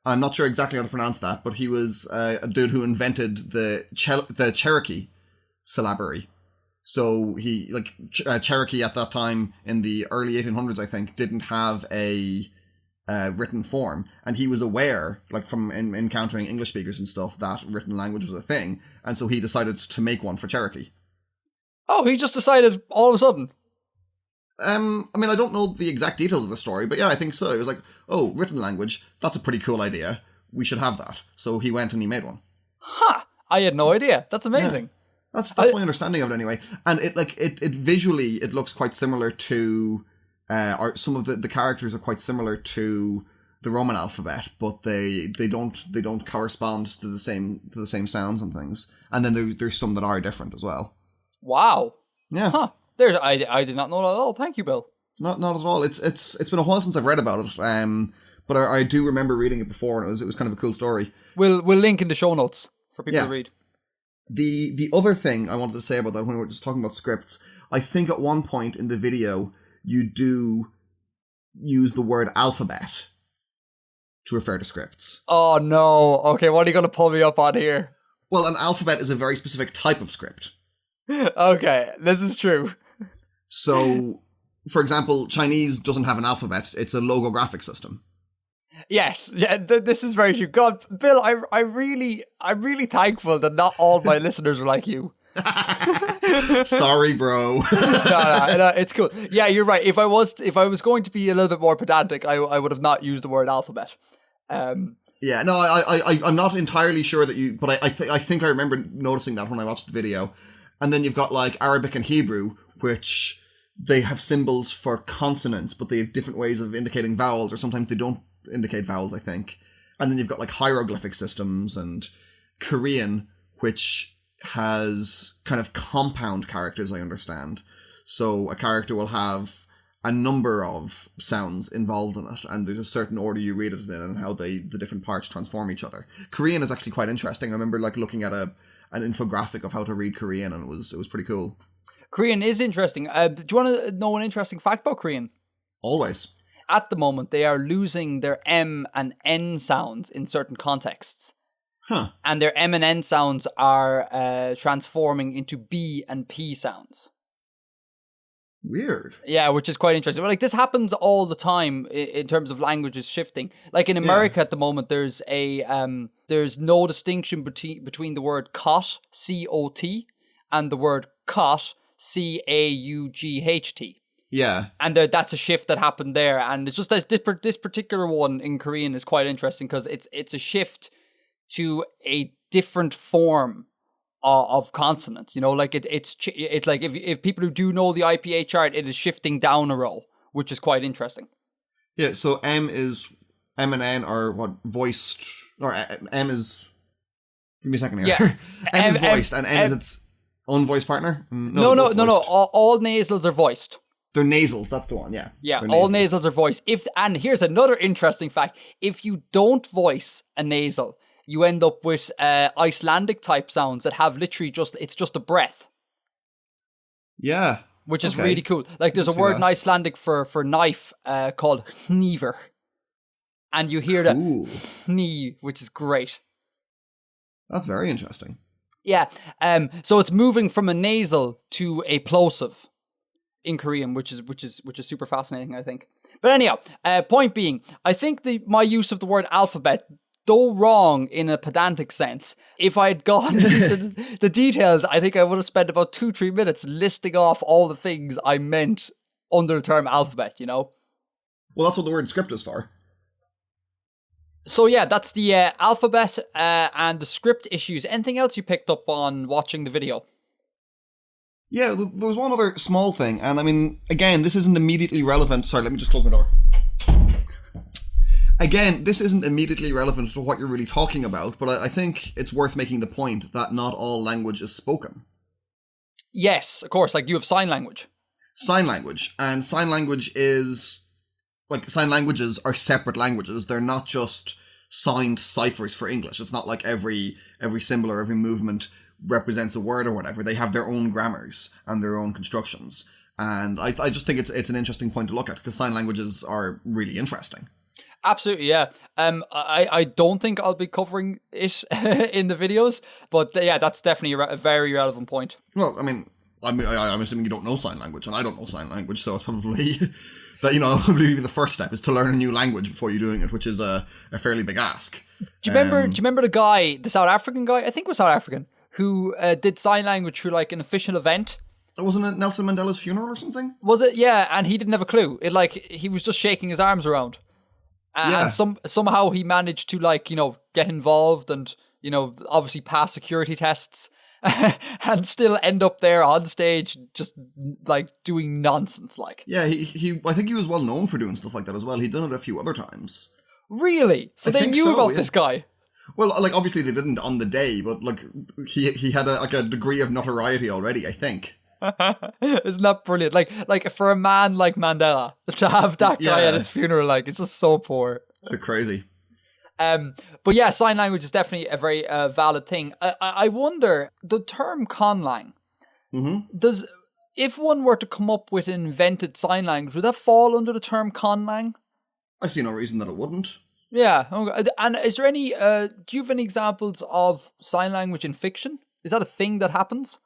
[SPEAKER 1] I'm not sure exactly how to pronounce that, but he was a dude who invented the Cherokee syllabary. So he, Cherokee at that time in the early 1800s, I think, didn't have a written form, and he was aware, from encountering English speakers and stuff, that written language was a thing, and so he decided to make one for Cherokee.
[SPEAKER 2] Oh, he just decided all of a sudden?
[SPEAKER 1] I mean, I don't know the exact details of the story, but yeah, I think so. It was written language, that's a pretty cool idea. We should have that. So he went and he made one.
[SPEAKER 2] Huh! I had no idea. That's amazing.
[SPEAKER 1] Yeah. That's my understanding of it anyway. And it visually, it looks quite similar to, or some of the characters are quite similar to the Roman alphabet, but they don't correspond to the same sounds and things. And then there's some that are different as well. Wow. Yeah.
[SPEAKER 2] Huh. I did not know that at all. Thank you, Bill.
[SPEAKER 1] Not at all. It's been a while since I've read about it. But I do remember reading it before, and it was kind of a cool story.
[SPEAKER 2] We'll link in the show notes for people to read.
[SPEAKER 1] The other thing I wanted to say about that, when we were just talking about scripts, I think at one point in the video you do use the word alphabet to refer to scripts.
[SPEAKER 2] Oh no! Okay, what are you going to pull me up on here?
[SPEAKER 1] Well, an alphabet is a very specific type of script.
[SPEAKER 2] Okay, this is true.
[SPEAKER 1] So, for example, Chinese doesn't have an alphabet; it's a logographic system.
[SPEAKER 2] Yes, yeah, this is very true. God, Bill, I'm really thankful that not all my listeners are like you.
[SPEAKER 1] Sorry, bro.
[SPEAKER 2] no, it's cool. Yeah, you're right. If I was going to be a little bit more pedantic, I would have not used the word alphabet.
[SPEAKER 1] Yeah, no, I'm not entirely sure that you, but I think I remember noticing that when I watched the video. And then you've got Arabic and Hebrew, which they have symbols for consonants, but they have different ways of indicating vowels, or sometimes they don't indicate vowels, I think. And then you've got hieroglyphic systems, and Korean, which has kind of compound characters, I understand. So a character will have a number of sounds involved in it, and there's a certain order you read it in and how the different parts transform each other. Korean is actually quite interesting. I remember looking at an infographic of how to read Korean, and it was pretty cool.
[SPEAKER 2] Korean is interesting. Do you want to know an interesting fact about Korean?
[SPEAKER 1] Always.
[SPEAKER 2] At the moment, they are losing their M and N sounds in certain contexts.
[SPEAKER 1] Huh.
[SPEAKER 2] And their M and N sounds are transforming into B and P sounds.
[SPEAKER 1] Weird.
[SPEAKER 2] Yeah, which is quite interesting. But this happens all the time in terms of languages shifting. In America at the moment, there's no distinction between the word cot, C-O-T, and the word cot, C-A-U-G-H-T.
[SPEAKER 1] Yeah.
[SPEAKER 2] And that's a shift that happened there. And it's just this particular one in Korean is quite interesting because it's a shift to a different form of consonants. It's like if people who do know the IPA chart, it is shifting down a row, which is quite interesting.
[SPEAKER 1] Yeah, so M and N are what voiced, or M is. Give me a second here.
[SPEAKER 2] Yeah.
[SPEAKER 1] M is voiced, and N is its own voice partner.
[SPEAKER 2] No. All nasals are voiced.
[SPEAKER 1] They're nasals. That's the one. Yeah.
[SPEAKER 2] Yeah. All nasals are voiced. And here's another interesting fact: if you don't voice a nasal, you end up with Icelandic type sounds that have literally just a breath.
[SPEAKER 1] Yeah.
[SPEAKER 2] Which is really cool. There's a word in Icelandic for knife called hnífur. and you hear the knee, which is great.
[SPEAKER 1] That's very interesting.
[SPEAKER 2] Yeah, so it's moving from a nasal to a plosive in Korean, which is super fascinating, I think. But anyhow, point being, I think my use of the word alphabet, though wrong in a pedantic sense, if I had gone into the details, I think I would have spent about 2-3 minutes listing off all the things I meant under the term alphabet, you know?
[SPEAKER 1] Well, that's what the word script is for.
[SPEAKER 2] So yeah, that's the alphabet and the script issues. Anything else you picked up on watching the video?
[SPEAKER 1] Yeah, there was one other small thing, and I mean, again, this isn't immediately relevant. Sorry, let me just close my door. Again, this isn't immediately relevant to what you're really talking about, but I think it's worth making the point that not all language is spoken.
[SPEAKER 2] Yes, of course, like you have sign language.
[SPEAKER 1] Sign language, and sign language is... Like, sign languages are separate languages. They're not just signed ciphers for English. It's not like every symbol or every movement represents a word or whatever. They have their own grammars and their own constructions. And I just think it's an interesting point to look at, because sign languages are really interesting.
[SPEAKER 2] Absolutely, yeah. I don't think I'll be covering it in the videos, but yeah, that's definitely a very relevant point.
[SPEAKER 1] Well, I mean, I'm assuming you don't know sign language, and I don't know sign language, so it's probably... that, you know, probably the first step is to learn a new language before you're doing it, which is a fairly big ask.
[SPEAKER 2] Do you remember the guy, the South African guy, I think it was South African, who did sign language through like an official event?
[SPEAKER 1] Wasn't it Nelson Mandela's funeral or something?
[SPEAKER 2] Was it? Yeah, and he didn't have a clue. He was just shaking his arms around. And somehow he managed to, like, you know, get involved and, you know, obviously pass security tests. And still end up there on stage just like doing nonsense like.
[SPEAKER 1] Yeah, he I think he was well known for doing stuff like that as well. He'd done it a few other times.
[SPEAKER 2] Really? So they knew about this guy?
[SPEAKER 1] Well, like, obviously they didn't on the day, but like he had a degree of notoriety already, I think.
[SPEAKER 2] Isn't that brilliant? Like for a man like Mandela to have that guy at his funeral, like, it's just so poor.
[SPEAKER 1] It's a bit crazy.
[SPEAKER 2] But yeah, sign language is definitely a very valid thing. I wonder, the term conlang, if one were to come up with an invented sign language, would that fall under the term conlang?
[SPEAKER 1] I see no reason that it wouldn't.
[SPEAKER 2] Yeah. Okay. And is there any, do you have any examples of sign language in fiction? Is that a thing that happens?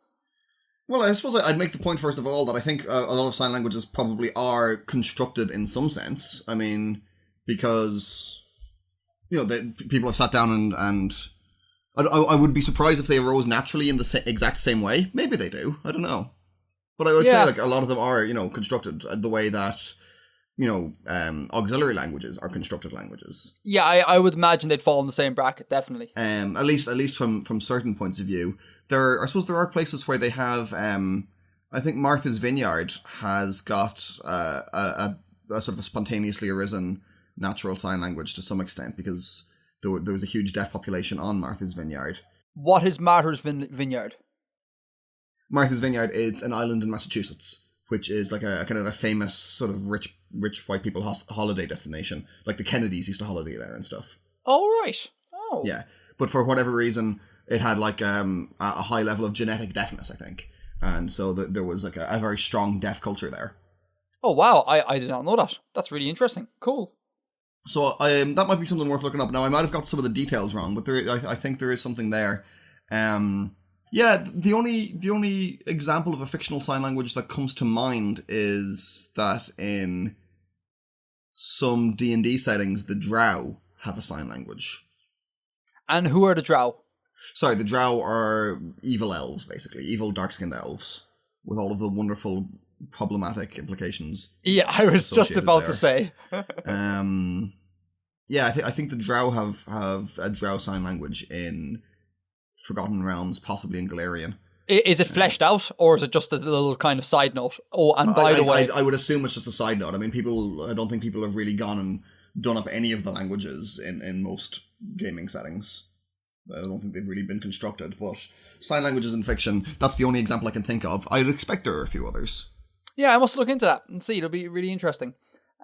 [SPEAKER 1] Well, I suppose I'd make the point, first of all, that I think a lot of sign languages probably are constructed in some sense. I mean, because... You know, people have sat down and I would be surprised if they arose naturally in the exact same way. Maybe they do. I don't know. But I would say, like, a lot of them are, you know, constructed the way that, you know, auxiliary languages are constructed languages.
[SPEAKER 2] Yeah, I would imagine they'd fall in the same bracket, definitely.
[SPEAKER 1] At least from certain points of view. I suppose there are places where they have, I think Martha's Vineyard has got a sort of a spontaneously arisen natural sign language to some extent, because there was a huge deaf population on Martha's Vineyard.
[SPEAKER 2] What is Martha's Vineyard?
[SPEAKER 1] Martha's Vineyard is an island in Massachusetts, which is like a kind of a famous sort of rich white people holiday destination. Like the Kennedys used to holiday there and stuff.
[SPEAKER 2] Oh, right. Oh.
[SPEAKER 1] Yeah. But for whatever reason, it had like a high level of genetic deafness, I think. And so there was like a very strong deaf culture there.
[SPEAKER 2] Oh, wow. I did not know that. That's really interesting. Cool.
[SPEAKER 1] So that might be something worth looking up. Now, I might have got some of the details wrong, but I think there is something there. Yeah, the only example of a fictional sign language that comes to mind is that in some D&D settings, the Drow have a sign language.
[SPEAKER 2] And who are the Drow?
[SPEAKER 1] Sorry, the Drow are evil elves, basically. Evil dark-skinned elves, with all of the wonderful problematic implications.
[SPEAKER 2] Yeah, I was just about to say.
[SPEAKER 1] Yeah, I think the Drow have a Drow sign language in Forgotten Realms, possibly in Galarian.
[SPEAKER 2] Is it fleshed out, or is it just a little kind of side note? Oh, and by the way...
[SPEAKER 1] I would assume it's just a side note. I mean, I don't think people have really gone and done up any of the languages in most gaming settings. I don't think they've really been constructed, but sign languages in fiction, that's the only example I can think of. I'd expect there are a few others.
[SPEAKER 2] Yeah, I must look into that and see. It'll be really interesting.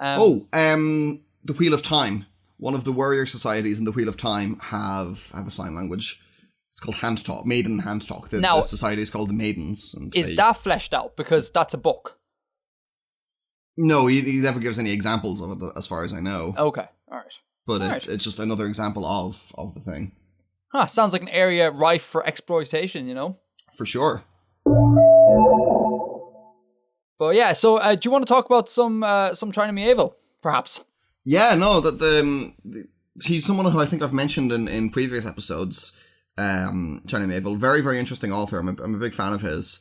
[SPEAKER 1] The Wheel of Time. One of the warrior societies in the Wheel of Time have a sign language. It's called Hand Talk, Maiden Hand Talk. The society is called the Maidens. And
[SPEAKER 2] that fleshed out? Because that's a book.
[SPEAKER 1] No, he never gives any examples of it, as far as I know.
[SPEAKER 2] Okay, all right.
[SPEAKER 1] but it's just another example of the thing.
[SPEAKER 2] Huh, sounds like an area rife for exploitation, you know?
[SPEAKER 1] For sure.
[SPEAKER 2] But yeah, so do you want to talk about some China Medieval, perhaps?
[SPEAKER 1] Yeah, no, he's someone who I think I've mentioned in previous episodes. China Medieval, very, very interesting author. I'm a big fan of his.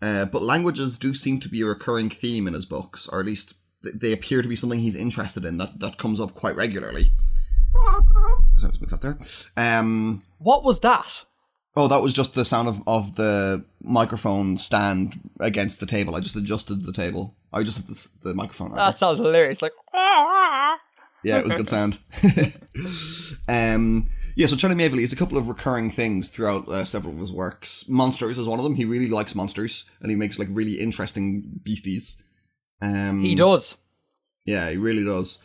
[SPEAKER 1] But languages do seem to be a recurring theme in his books, or at least they appear to be something he's interested in that comes up quite regularly. So let's move that there.
[SPEAKER 2] What was that?
[SPEAKER 1] Oh, that was just the sound of the microphone stand against the table. I just adjusted the table. I adjusted the microphone. Rather.
[SPEAKER 2] That sounds hilarious. Like,
[SPEAKER 1] yeah, it was a good sound. Yeah, so China Medieval has a couple of recurring things throughout several of his works. Monsters is one of them. He really likes monsters, and he makes like really interesting beasties.
[SPEAKER 2] He does.
[SPEAKER 1] Yeah, he really does.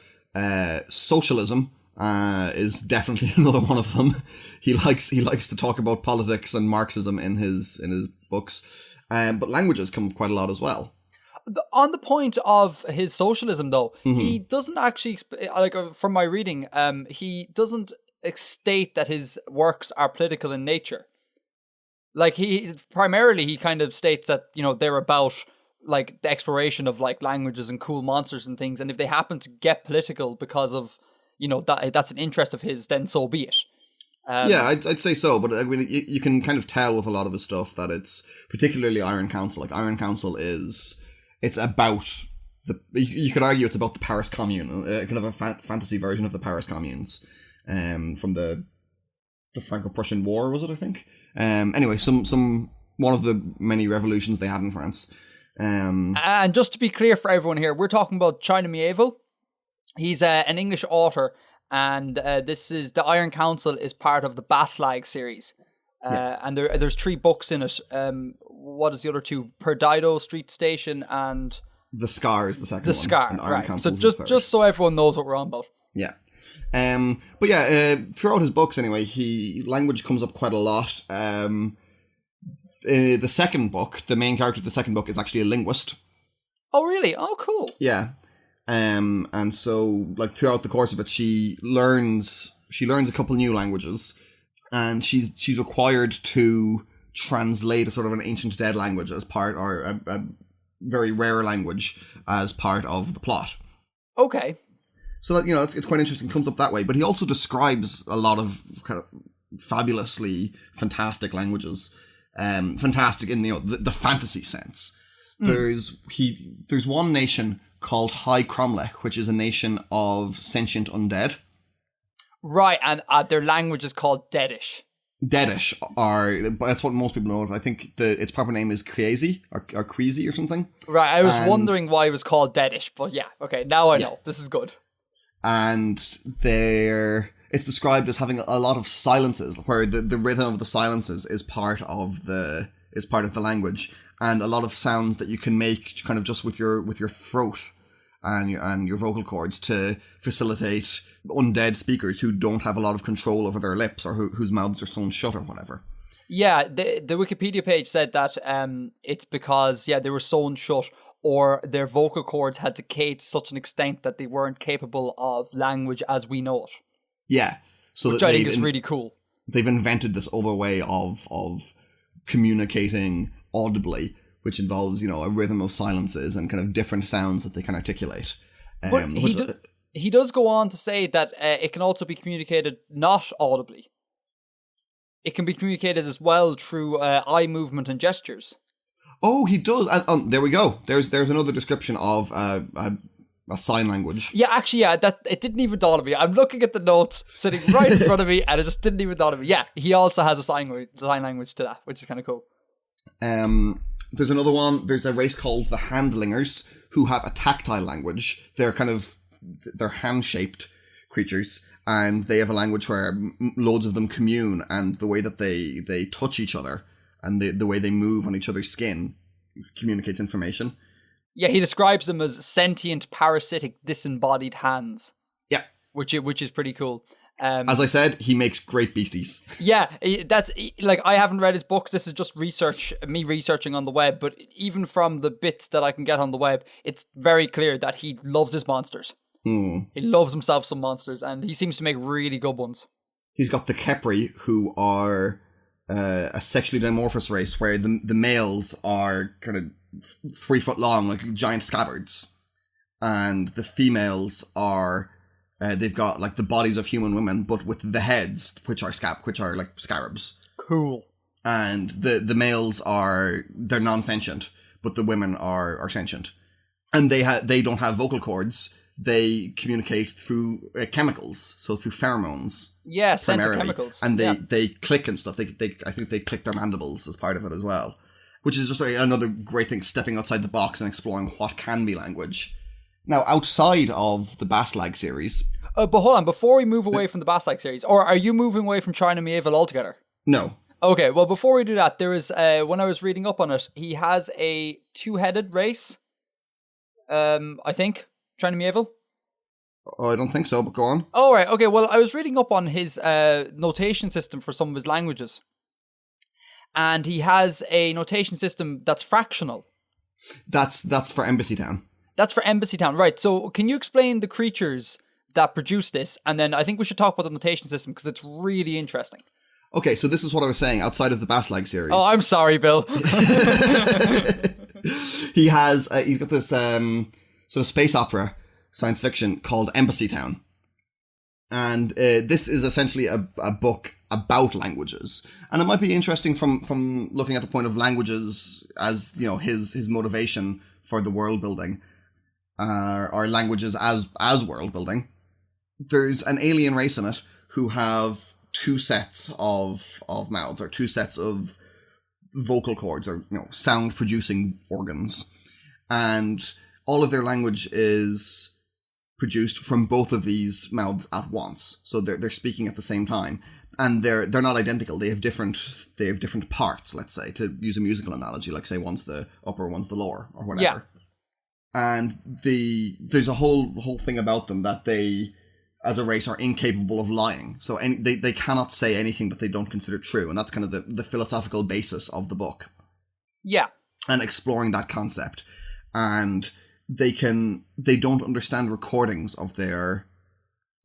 [SPEAKER 1] Socialism is definitely another one of them. He likes to talk about politics and Marxism in his books, but languages come up quite a lot as well.
[SPEAKER 2] On the point of his socialism, though, he doesn't actually from my reading, he doesn't state that his works are political in nature. Like he kind of states that, you know, they're about like the exploration of like languages and cool monsters and things, and if they happen to get political because of, you know, that's an interest of his, then so be it.
[SPEAKER 1] Yeah, I'd say so, but I mean, you can kind of tell with a lot of his stuff that it's particularly Iron Council. Like Iron Council it's about you could argue it's about the Paris Commune, kind of a fantasy version of the Paris Communes, from the Franco-Prussian War, was it? I think. Anyway, some one of the many revolutions they had in France.
[SPEAKER 2] And just to be clear for everyone here, we're talking about China Medieval. He's an English author, and this is the Iron Council is part of the Baslag series, and there's 3 books in it. What is the other 2? Perdido Street Station and
[SPEAKER 1] The Scar is the second one.
[SPEAKER 2] The Scar, right? So just so everyone knows what we're on about.
[SPEAKER 1] Yeah. But yeah, throughout his books anyway, language comes up quite a lot. The second book, the main character of the second book is actually a linguist.
[SPEAKER 2] Oh, really? Oh, cool.
[SPEAKER 1] Yeah. And so like throughout the course of it, she learns a couple new languages, and she's required to translate a sort of an ancient dead language as part, or a very rare language as part of the plot.
[SPEAKER 2] Okay.
[SPEAKER 1] So that, you know, it's quite interesting. It comes up that way, but he also describes a lot of kind of fabulously fantastic languages. Fantastic in the fantasy sense. There's one nation called High Cromlech, which is a nation of sentient undead.
[SPEAKER 2] Right, and their language is called Deadish.
[SPEAKER 1] Deadish, that's what most people know. I think its proper name is Crazy or Queasy or something.
[SPEAKER 2] Right, I was wondering why it was called Deadish, but yeah, okay, now I know. This is good.
[SPEAKER 1] And it's described as having a lot of silences, where the rhythm of the silences is part of the language, and a lot of sounds that you can make kind of just with your throat and your vocal cords to facilitate undead speakers who don't have a lot of control over their lips, or whose mouths are sewn shut or whatever. Yeah,
[SPEAKER 2] the Wikipedia page said that it's because they were sewn shut, or their vocal cords had decayed to such an extent that they weren't capable of language as we know it.
[SPEAKER 1] Yeah, so
[SPEAKER 2] which I think is really cool.
[SPEAKER 1] They've invented this other way of communicating audibly, which involves, you know, a rhythm of silences and kind of different sounds that they can articulate.
[SPEAKER 2] But he does go on to say that it can also be communicated not audibly. It can be communicated as well through eye movement and gestures.
[SPEAKER 1] Oh, he does. There we go. There's another description of a sign language.
[SPEAKER 2] Yeah, actually, that it didn't even dawn on me. I'm looking at the notes sitting right in front of me, and it just didn't even dawn on me. Yeah, he also has a sign language to that, which is kind of cool.
[SPEAKER 1] There's another one. There's a race called the Handlingers who have a tactile language. They're hand-shaped creatures, and they have a language where loads of them commune, and the way that they touch each other and the way they move on each other's skin communicates information. Yeah,
[SPEAKER 2] he describes them as sentient, parasitic, disembodied hands.
[SPEAKER 1] Yeah.
[SPEAKER 2] Which is pretty cool.
[SPEAKER 1] As I said, he makes great beasties.
[SPEAKER 2] Yeah, that's like, I haven't read his books. This is just me researching on the web. But even from the bits that I can get on the web, it's very clear that he loves his monsters. He loves himself some monsters, and he seems to make really good ones.
[SPEAKER 1] He's got the Kepri, who are a sexually dimorphous race, where the males are kind of 3 foot long, like giant scabbards, and the females are they've got like the bodies of human women, but with the heads, which are like scarabs.
[SPEAKER 2] Cool.
[SPEAKER 1] And the males they're non-sentient, but the women are sentient, and they don't have vocal cords. They communicate through chemicals, so through pheromones.
[SPEAKER 2] Yeah, scent chemicals.
[SPEAKER 1] And they click and stuff. I think they click their mandibles as part of it as well, which is just another great thing, stepping outside the box and exploring what can be language. Now, outside of the Baslag series...
[SPEAKER 2] but hold on, before we move away from the Baslag series, or are you moving away from China Mieville altogether?
[SPEAKER 1] No.
[SPEAKER 2] Okay, well, before we do that, there is, when I was reading up on it, he has a 2-headed race, I think. China Mieville?
[SPEAKER 1] Oh, I don't think so, but go on.
[SPEAKER 2] Oh, right. Okay, well, I was reading up on his notation system for some of his languages. And he has a notation system that's fractional.
[SPEAKER 1] That's for Embassy Town.
[SPEAKER 2] That's for Embassy Town, right. So can you explain the creatures that produce this? And then I think we should talk about the notation system, because it's really interesting.
[SPEAKER 1] Okay, so this is what I was saying, outside of the Baslag series.
[SPEAKER 2] Oh, I'm sorry, Bill.
[SPEAKER 1] He's got this sort of space opera science fiction called Embassy Town. And this is essentially a book about languages. And it might be interesting from looking at the point of languages as, you know, his motivation for the world building, or languages as world building. There's an alien race in it who have 2 sets of mouths, or 2 sets of vocal cords, or, you know, sound producing organs, and all of their language is produced from both of these mouths at once. So they're speaking at the same time, and they're not identical. They have different parts. Let's say, to use a musical analogy, like say one's the upper, one's the lower, or whatever. Yeah. And there's a whole thing about them that they, as a race, are incapable of lying. So they cannot say anything that they don't consider true, and that's kind of the philosophical basis of the book.
[SPEAKER 2] Yeah.
[SPEAKER 1] And exploring that concept. And they don't understand recordings of their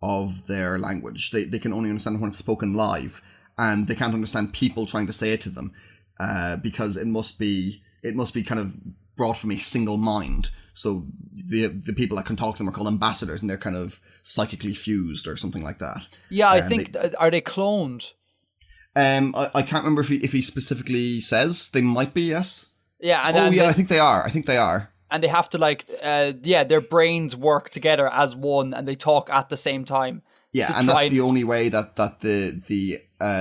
[SPEAKER 1] language. They can only understand when it's spoken live, and they can't understand people trying to say it to them, because it must be kind of brought from a single mind. So the people that can talk to them are called ambassadors, and they're kind of psychically fused or something like that.
[SPEAKER 2] Yeah, I think are they cloned?
[SPEAKER 1] I can't remember if he specifically says. They might be, yes.
[SPEAKER 2] Yeah,
[SPEAKER 1] I think they are.
[SPEAKER 2] And they have to their brains work together as one, and they talk at the same time.
[SPEAKER 1] Yeah, and that's the only way that the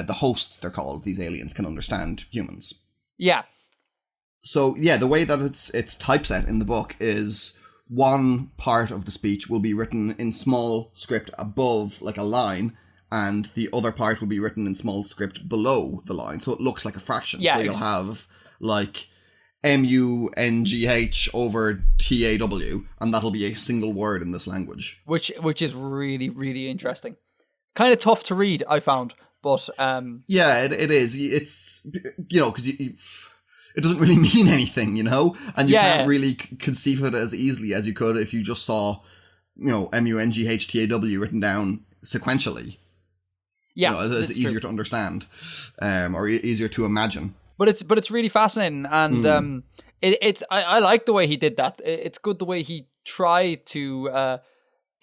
[SPEAKER 1] hosts, they're called, these aliens, can understand humans.
[SPEAKER 2] Yeah.
[SPEAKER 1] So yeah, the way that it's typeset in the book is one part of the speech will be written in small script above like a line, and the other part will be written in small script below the line, so it looks like a fraction. Yeah, so you'll have like MUNGH over TAW, and that'll be a single word in this language. Which
[SPEAKER 2] is really, really interesting. Kind of tough to read, I found, but
[SPEAKER 1] yeah, it is. It's, you know, because it doesn't really mean anything, you know, and you can't really conceive of it as easily as you could if you just saw, you know, MUNGH TAW written down sequentially.
[SPEAKER 2] Yeah,
[SPEAKER 1] you know, it's easier to understand, or easier to imagine.
[SPEAKER 2] But it's really fascinating, and I like the way he did that. It's good the way he tried to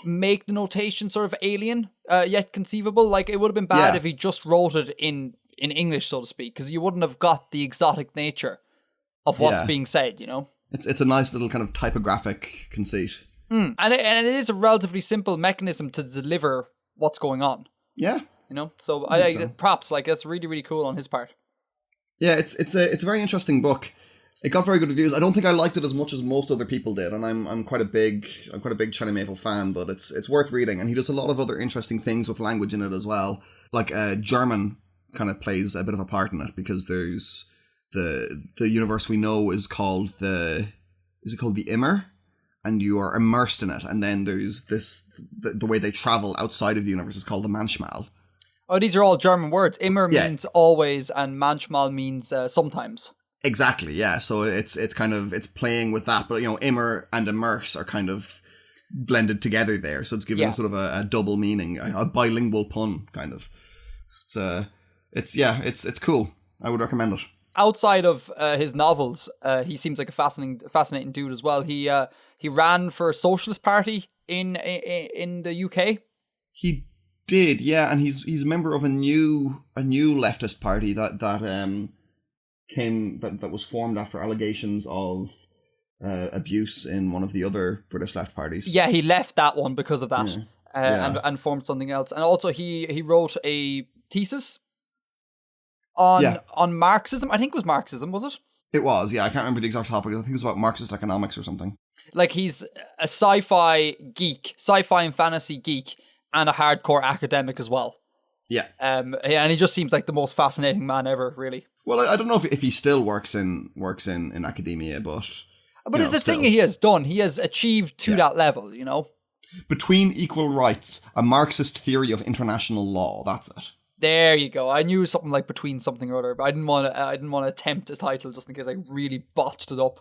[SPEAKER 2] make the notation sort of alien, yet conceivable. Like, it would have been bad if he just wrote it in English, so to speak, because you wouldn't have got the exotic nature of what's being said, you know?
[SPEAKER 1] It's a nice little kind of typographic conceit.
[SPEAKER 2] And it is a relatively simple mechanism to deliver what's going on.
[SPEAKER 1] Yeah.
[SPEAKER 2] You know? So I props, like, that's really, really cool on his part.
[SPEAKER 1] Yeah, it's a very interesting book. It got very good reviews. I don't think I liked it as much as most other people did, and I'm quite a big China Mieville fan, but it's worth reading, and he does a lot of other interesting things with language in it as well. Like German kind of plays a bit of a part in it, because there's the universe we know is called the Immer, and you are immersed in it, and then there's the way they travel outside of the universe is called the Manchmal.
[SPEAKER 2] Oh, these are all German words. Immer means always, and manchmal means sometimes.
[SPEAKER 1] Exactly, yeah. So it's playing with that, but you know, immer and immerse are kind of blended together there. So it's given sort of a double meaning, a bilingual pun, kind of. It's cool. I would recommend it.
[SPEAKER 2] Outside of his novels, he seems like a fascinating dude as well. He ran for a socialist party in the UK.
[SPEAKER 1] He did, yeah, and he's a member of a new leftist party that was formed after allegations of abuse in one of the other British left parties.
[SPEAKER 2] Yeah, he left that one because of that, and formed something else. And also, he wrote a thesis on Marxism. I think it was Marxism, was it?
[SPEAKER 1] It was, yeah. I can't remember the exact topic. I think it was about Marxist economics or something.
[SPEAKER 2] Like, he's a sci-fi and fantasy geek, and a hardcore academic as well.
[SPEAKER 1] Yeah.
[SPEAKER 2] And he just seems like the most fascinating man ever, really.
[SPEAKER 1] Well, I don't know if he still works in academia, but
[SPEAKER 2] it's a thing he has done. He has achieved to that level, you know.
[SPEAKER 1] Between Equal Rights, a Marxist theory of international law. That's it.
[SPEAKER 2] There you go. I knew something like between something or other, but I didn't want to attempt a title just in case I really botched it up.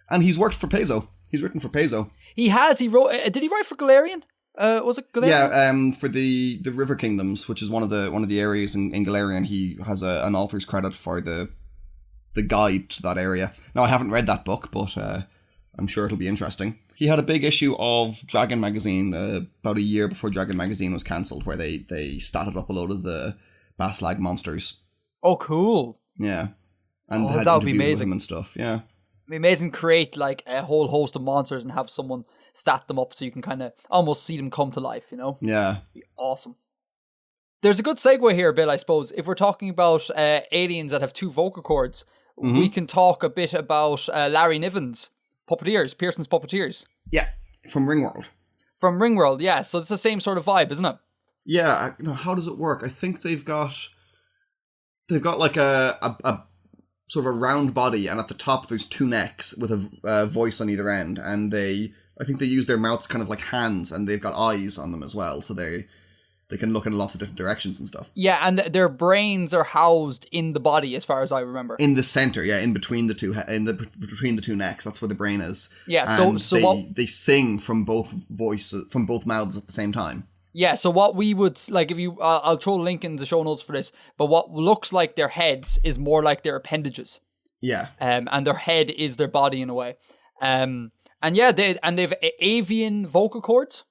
[SPEAKER 1] And he's worked for Peso. He's written for Peso.
[SPEAKER 2] He has. He wrote. Did he write for Galarian? Was it Galarian?
[SPEAKER 1] Yeah. For the River Kingdoms, which is one of the areas in Galarian, he has an author's credit for the guide to that area. Now, I haven't read that book, but I'm sure it'll be interesting. He had a big issue of Dragon Magazine about a year before Dragon Magazine was cancelled, where they statted up a load of the Baslag monsters.
[SPEAKER 2] Oh, cool.
[SPEAKER 1] Yeah. And
[SPEAKER 2] that would be amazing.
[SPEAKER 1] And stuff, yeah.
[SPEAKER 2] It'd be amazing to create like a whole host of monsters and have someone stat them up so you can kind of almost see them come to life, you know?
[SPEAKER 1] Yeah.
[SPEAKER 2] It'd be awesome. There's a good segue here, Bill, I suppose. If we're talking about aliens that have two vocal cords, we can talk a bit about Larry Niven's Puppeteers, Pearson's Puppeteers.
[SPEAKER 1] Yeah, from Ringworld.
[SPEAKER 2] From Ringworld, yeah. So it's the same sort of vibe, isn't it?
[SPEAKER 1] Yeah. How does it work? I think they've got like a sort of a round body, and at the top there's two necks with a voice on either end, and I think they use their mouths kind of like hands, and they've got eyes on them as well, so they can look in lots of different directions and stuff.
[SPEAKER 2] Yeah, and their brains are housed in the body, as far as I remember.
[SPEAKER 1] In the center, yeah, in between the two between the two necks. That's where the brain is.
[SPEAKER 2] Yeah,
[SPEAKER 1] and
[SPEAKER 2] so
[SPEAKER 1] they sing from both voices, from both mouths at the same time.
[SPEAKER 2] Yeah, so what we would like, if you, I'll throw a link in the show notes for this. But what looks like their heads is more like their appendages.
[SPEAKER 1] Yeah.
[SPEAKER 2] And their head is their body in a way. And yeah, they've avian vocal cords.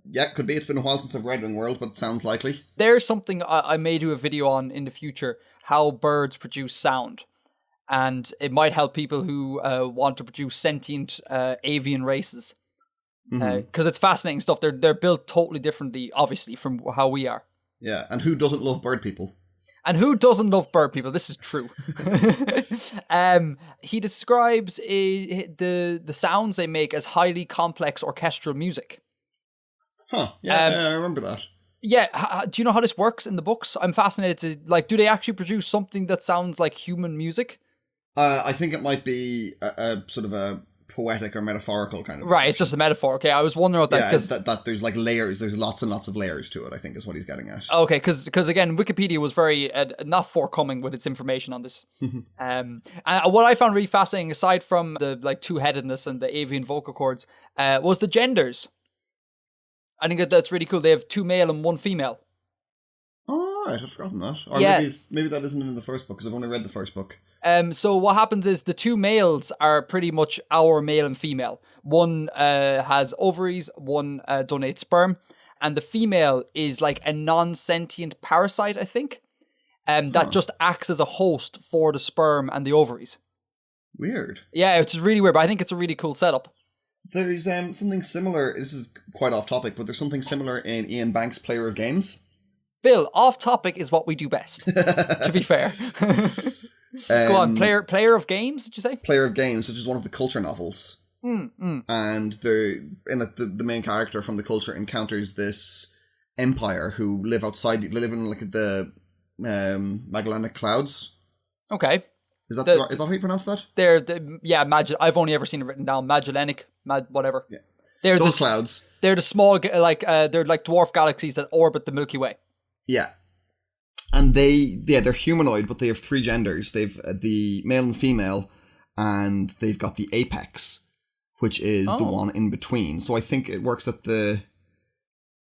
[SPEAKER 1] Yeah, could be. It's been a while since I've read Ringworld, but it sounds likely.
[SPEAKER 2] There's something I may do a video on in the future, how birds produce sound. And it might help people who want to produce sentient avian races. Because it's fascinating stuff. They're built totally differently, obviously, from how we are.
[SPEAKER 1] Yeah, and who doesn't love bird people?
[SPEAKER 2] And who doesn't love bird people? This is true. He describes the sounds they make as highly complex orchestral music.
[SPEAKER 1] Huh, yeah, I remember that.
[SPEAKER 2] Yeah, do you know how this works in the books? I'm fascinated to, do they actually produce something that sounds like human music?
[SPEAKER 1] I think it might be a sort of a poetic or metaphorical kind of...
[SPEAKER 2] Right, it's just a metaphor. Okay, I was wondering about that.
[SPEAKER 1] Yeah, that there's like layers, there's lots and lots of layers to it, I think is what he's getting at.
[SPEAKER 2] Okay, because again, Wikipedia was very not forthcoming with its information on this. And what I found really fascinating, aside from the two-headedness and the avian vocal cords, was the genders. I think that's really cool. They have 2 male and 1 female.
[SPEAKER 1] Oh, right, I've forgotten that. Or maybe that isn't in the first book, because I've only read the first book.
[SPEAKER 2] So what happens is the 2 males are pretty much our male and female. One has ovaries, one donates sperm, and the female is like a non-sentient parasite, I think, that just acts as a host for the sperm and the ovaries.
[SPEAKER 1] Weird.
[SPEAKER 2] Yeah, it's really weird, but I think it's a really cool setup.
[SPEAKER 1] There's something similar, this is quite off topic, but there's something similar in Ian Banks' Player of Games.
[SPEAKER 2] Bill, off topic is what we do best, to be fair. Go on, Player of Games, did you say?
[SPEAKER 1] Player of Games, which is one of the Culture novels. And the main character from the Culture encounters this empire who live outside, they live in like the Magellanic Clouds.
[SPEAKER 2] Okay.
[SPEAKER 1] Is that how you pronounce that?
[SPEAKER 2] I've only ever seen it written down. Magellanic, whatever.
[SPEAKER 1] Yeah.
[SPEAKER 2] They're
[SPEAKER 1] those clouds.
[SPEAKER 2] They're the small, they're like dwarf galaxies that orbit the Milky Way.
[SPEAKER 1] Yeah. And they're humanoid, but they have 3 genders. They've the male and female, and they've got the apex, which is the one in between. So I think it works that the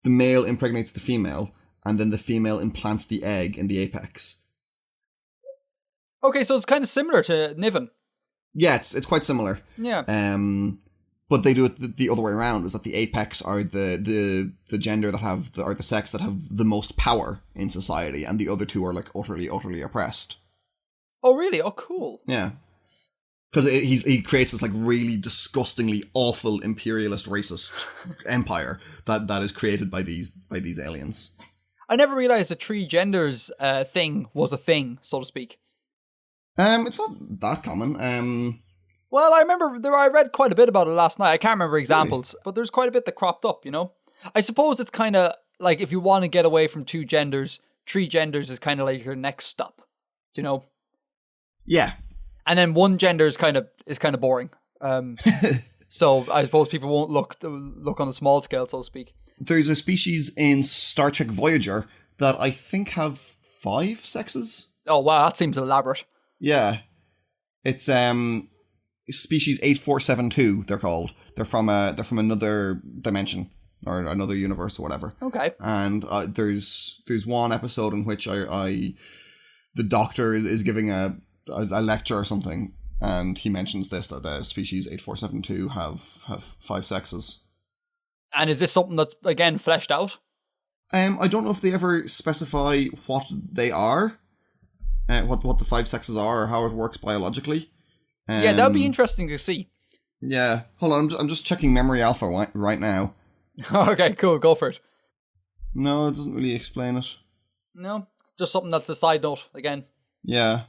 [SPEAKER 1] male impregnates the female, and then the female implants the egg in the apex.
[SPEAKER 2] Okay, so it's kind of similar to Niven.
[SPEAKER 1] Yeah, it's quite similar.
[SPEAKER 2] Yeah.
[SPEAKER 1] But they do it the other way around, is that the apex are the gender that have, or the sex that have the most power in society, and the other two are like utterly, utterly oppressed.
[SPEAKER 2] Oh, really? Oh, cool.
[SPEAKER 1] Yeah. Because he creates this like really disgustingly awful imperialist racist empire that is created by these aliens.
[SPEAKER 2] I never realized the three genders thing was a thing, so to speak.
[SPEAKER 1] It's not that common.
[SPEAKER 2] Well, I remember I read quite a bit about it last night. I can't remember examples, really? But there's quite a bit that cropped up, you know? I suppose it's kind of like if you want to get away from two genders, three genders is kind of like your next stop, you know?
[SPEAKER 1] Yeah.
[SPEAKER 2] And then one gender is kind of boring. So I suppose people won't look on the small scale, so to speak.
[SPEAKER 1] There's a species in Star Trek Voyager that I think have 5 sexes.
[SPEAKER 2] Oh, wow, that seems elaborate.
[SPEAKER 1] Yeah. It's species 8472, they're called. They're from another dimension or another universe or whatever.
[SPEAKER 2] Okay.
[SPEAKER 1] And there's one episode in which the doctor is giving a lecture or something, and he mentions this, that species 8472 have 5 sexes. And
[SPEAKER 2] is this something that's, again, fleshed out?
[SPEAKER 1] I don't know if they ever specify what they are, what the 5 sexes are, or how it works biologically.
[SPEAKER 2] Yeah, that would be interesting to see.
[SPEAKER 1] Yeah. Hold on, I'm just checking Memory Alpha right now.
[SPEAKER 2] Okay, cool, go for it.
[SPEAKER 1] No, it doesn't really explain it.
[SPEAKER 2] No, just something that's a side note, again.
[SPEAKER 1] Yeah.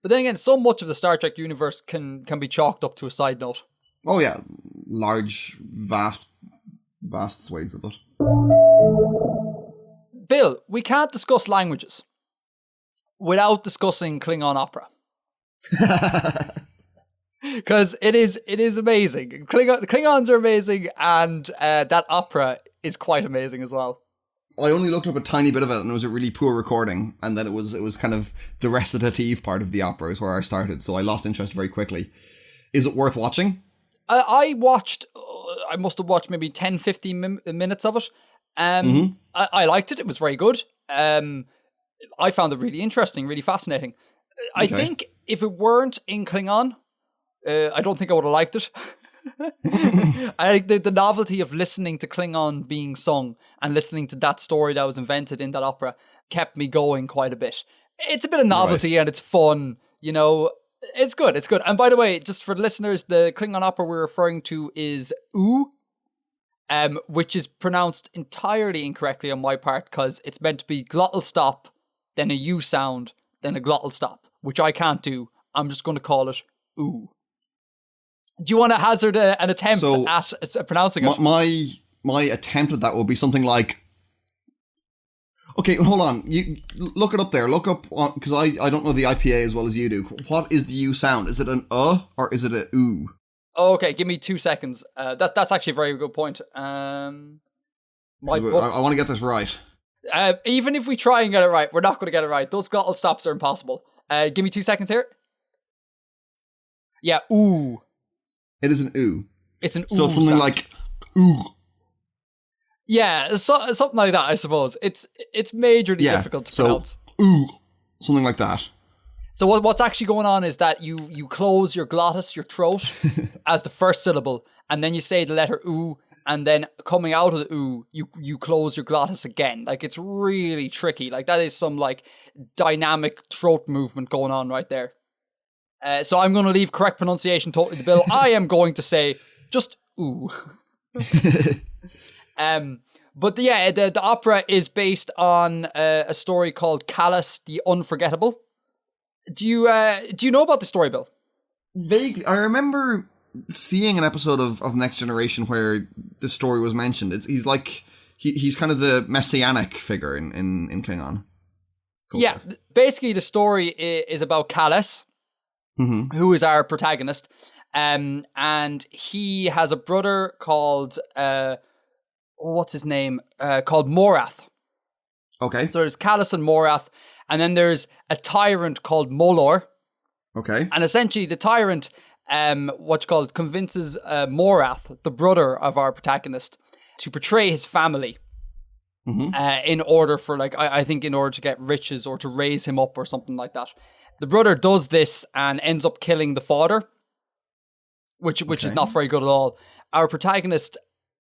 [SPEAKER 2] But then again, so much of the Star Trek universe can be chalked up to a side note.
[SPEAKER 1] Oh yeah, large, vast swathes of it.
[SPEAKER 2] Bill, we can't discuss languages without discussing Klingon opera. Because it is amazing. The Klingons are amazing, and that opera is quite amazing as well.
[SPEAKER 1] I only looked up a tiny bit of it, and it was a really poor recording, and then it was kind of the recitative part of the opera is where I started, so I lost interest very quickly. Is it worth watching? I
[SPEAKER 2] must have watched maybe 10-15 minutes of it. I liked it. It was very good. I found it really interesting, really fascinating. Okay. I think if it weren't in Klingon, I don't think I would have liked it. I like the novelty of listening to Klingon being sung and listening to that story that was invented in that opera kept me going quite a bit. It's a bit of novelty, right, and it's fun, you know. It's good. And by the way, just for the listeners, the Klingon opera we're referring to is U, which is pronounced entirely incorrectly on my part because it's meant to be glottal stop, then a U sound, then a glottal stop, which I can't do. I'm just going to call it U. Do you want to hazard an attempt at pronouncing it?
[SPEAKER 1] My attempt at that would be something like... Okay, hold on. You look it up there. Look up, because I don't know the IPA as well as you do. What is the U sound? Is it an or is it a oo?
[SPEAKER 2] Okay, give me 2 seconds. That's actually a very good point. I
[SPEAKER 1] want to get this right.
[SPEAKER 2] Even if we try and get it right, we're not going to get it right. Those glottal stops are impossible. Give me 2 seconds here. Yeah, ooh.
[SPEAKER 1] It is an oo.
[SPEAKER 2] It's an ooh.
[SPEAKER 1] So it's something
[SPEAKER 2] sound.
[SPEAKER 1] Like ooh.
[SPEAKER 2] Yeah, something like that, I suppose. It's majorly difficult to pronounce.
[SPEAKER 1] Ooh, something like that.
[SPEAKER 2] So what's actually going on is that you close your glottis, your throat, as the first syllable, and then you say the letter ooh, and then coming out of the ooh, you close your glottis again. Like, it's really tricky. Like, that is some, like, dynamic throat movement going on right there. So I'm going to leave correct pronunciation totally to Bill. I am going to say just ooh. But the opera is based on a story called Callus the Unforgettable. Do you know about the story, Bill?
[SPEAKER 1] Vaguely. I remember seeing an episode of Next Generation where this story was mentioned. He's like he's kind of the messianic figure in Klingon culture.
[SPEAKER 2] Yeah, basically the story is about Callus, who is our protagonist, and he has a brother called what's his name? Called Morath.
[SPEAKER 1] Okay.
[SPEAKER 2] So there's Callus and Morath, and then there's a tyrant called Molor.
[SPEAKER 1] Okay.
[SPEAKER 2] And essentially the tyrant convinces Morath, the brother of our protagonist, to betray his family. In order for, like, I think in order to get riches or to raise him up or something like that. The brother does this and ends up killing the father, which is not very good at all. Our protagonist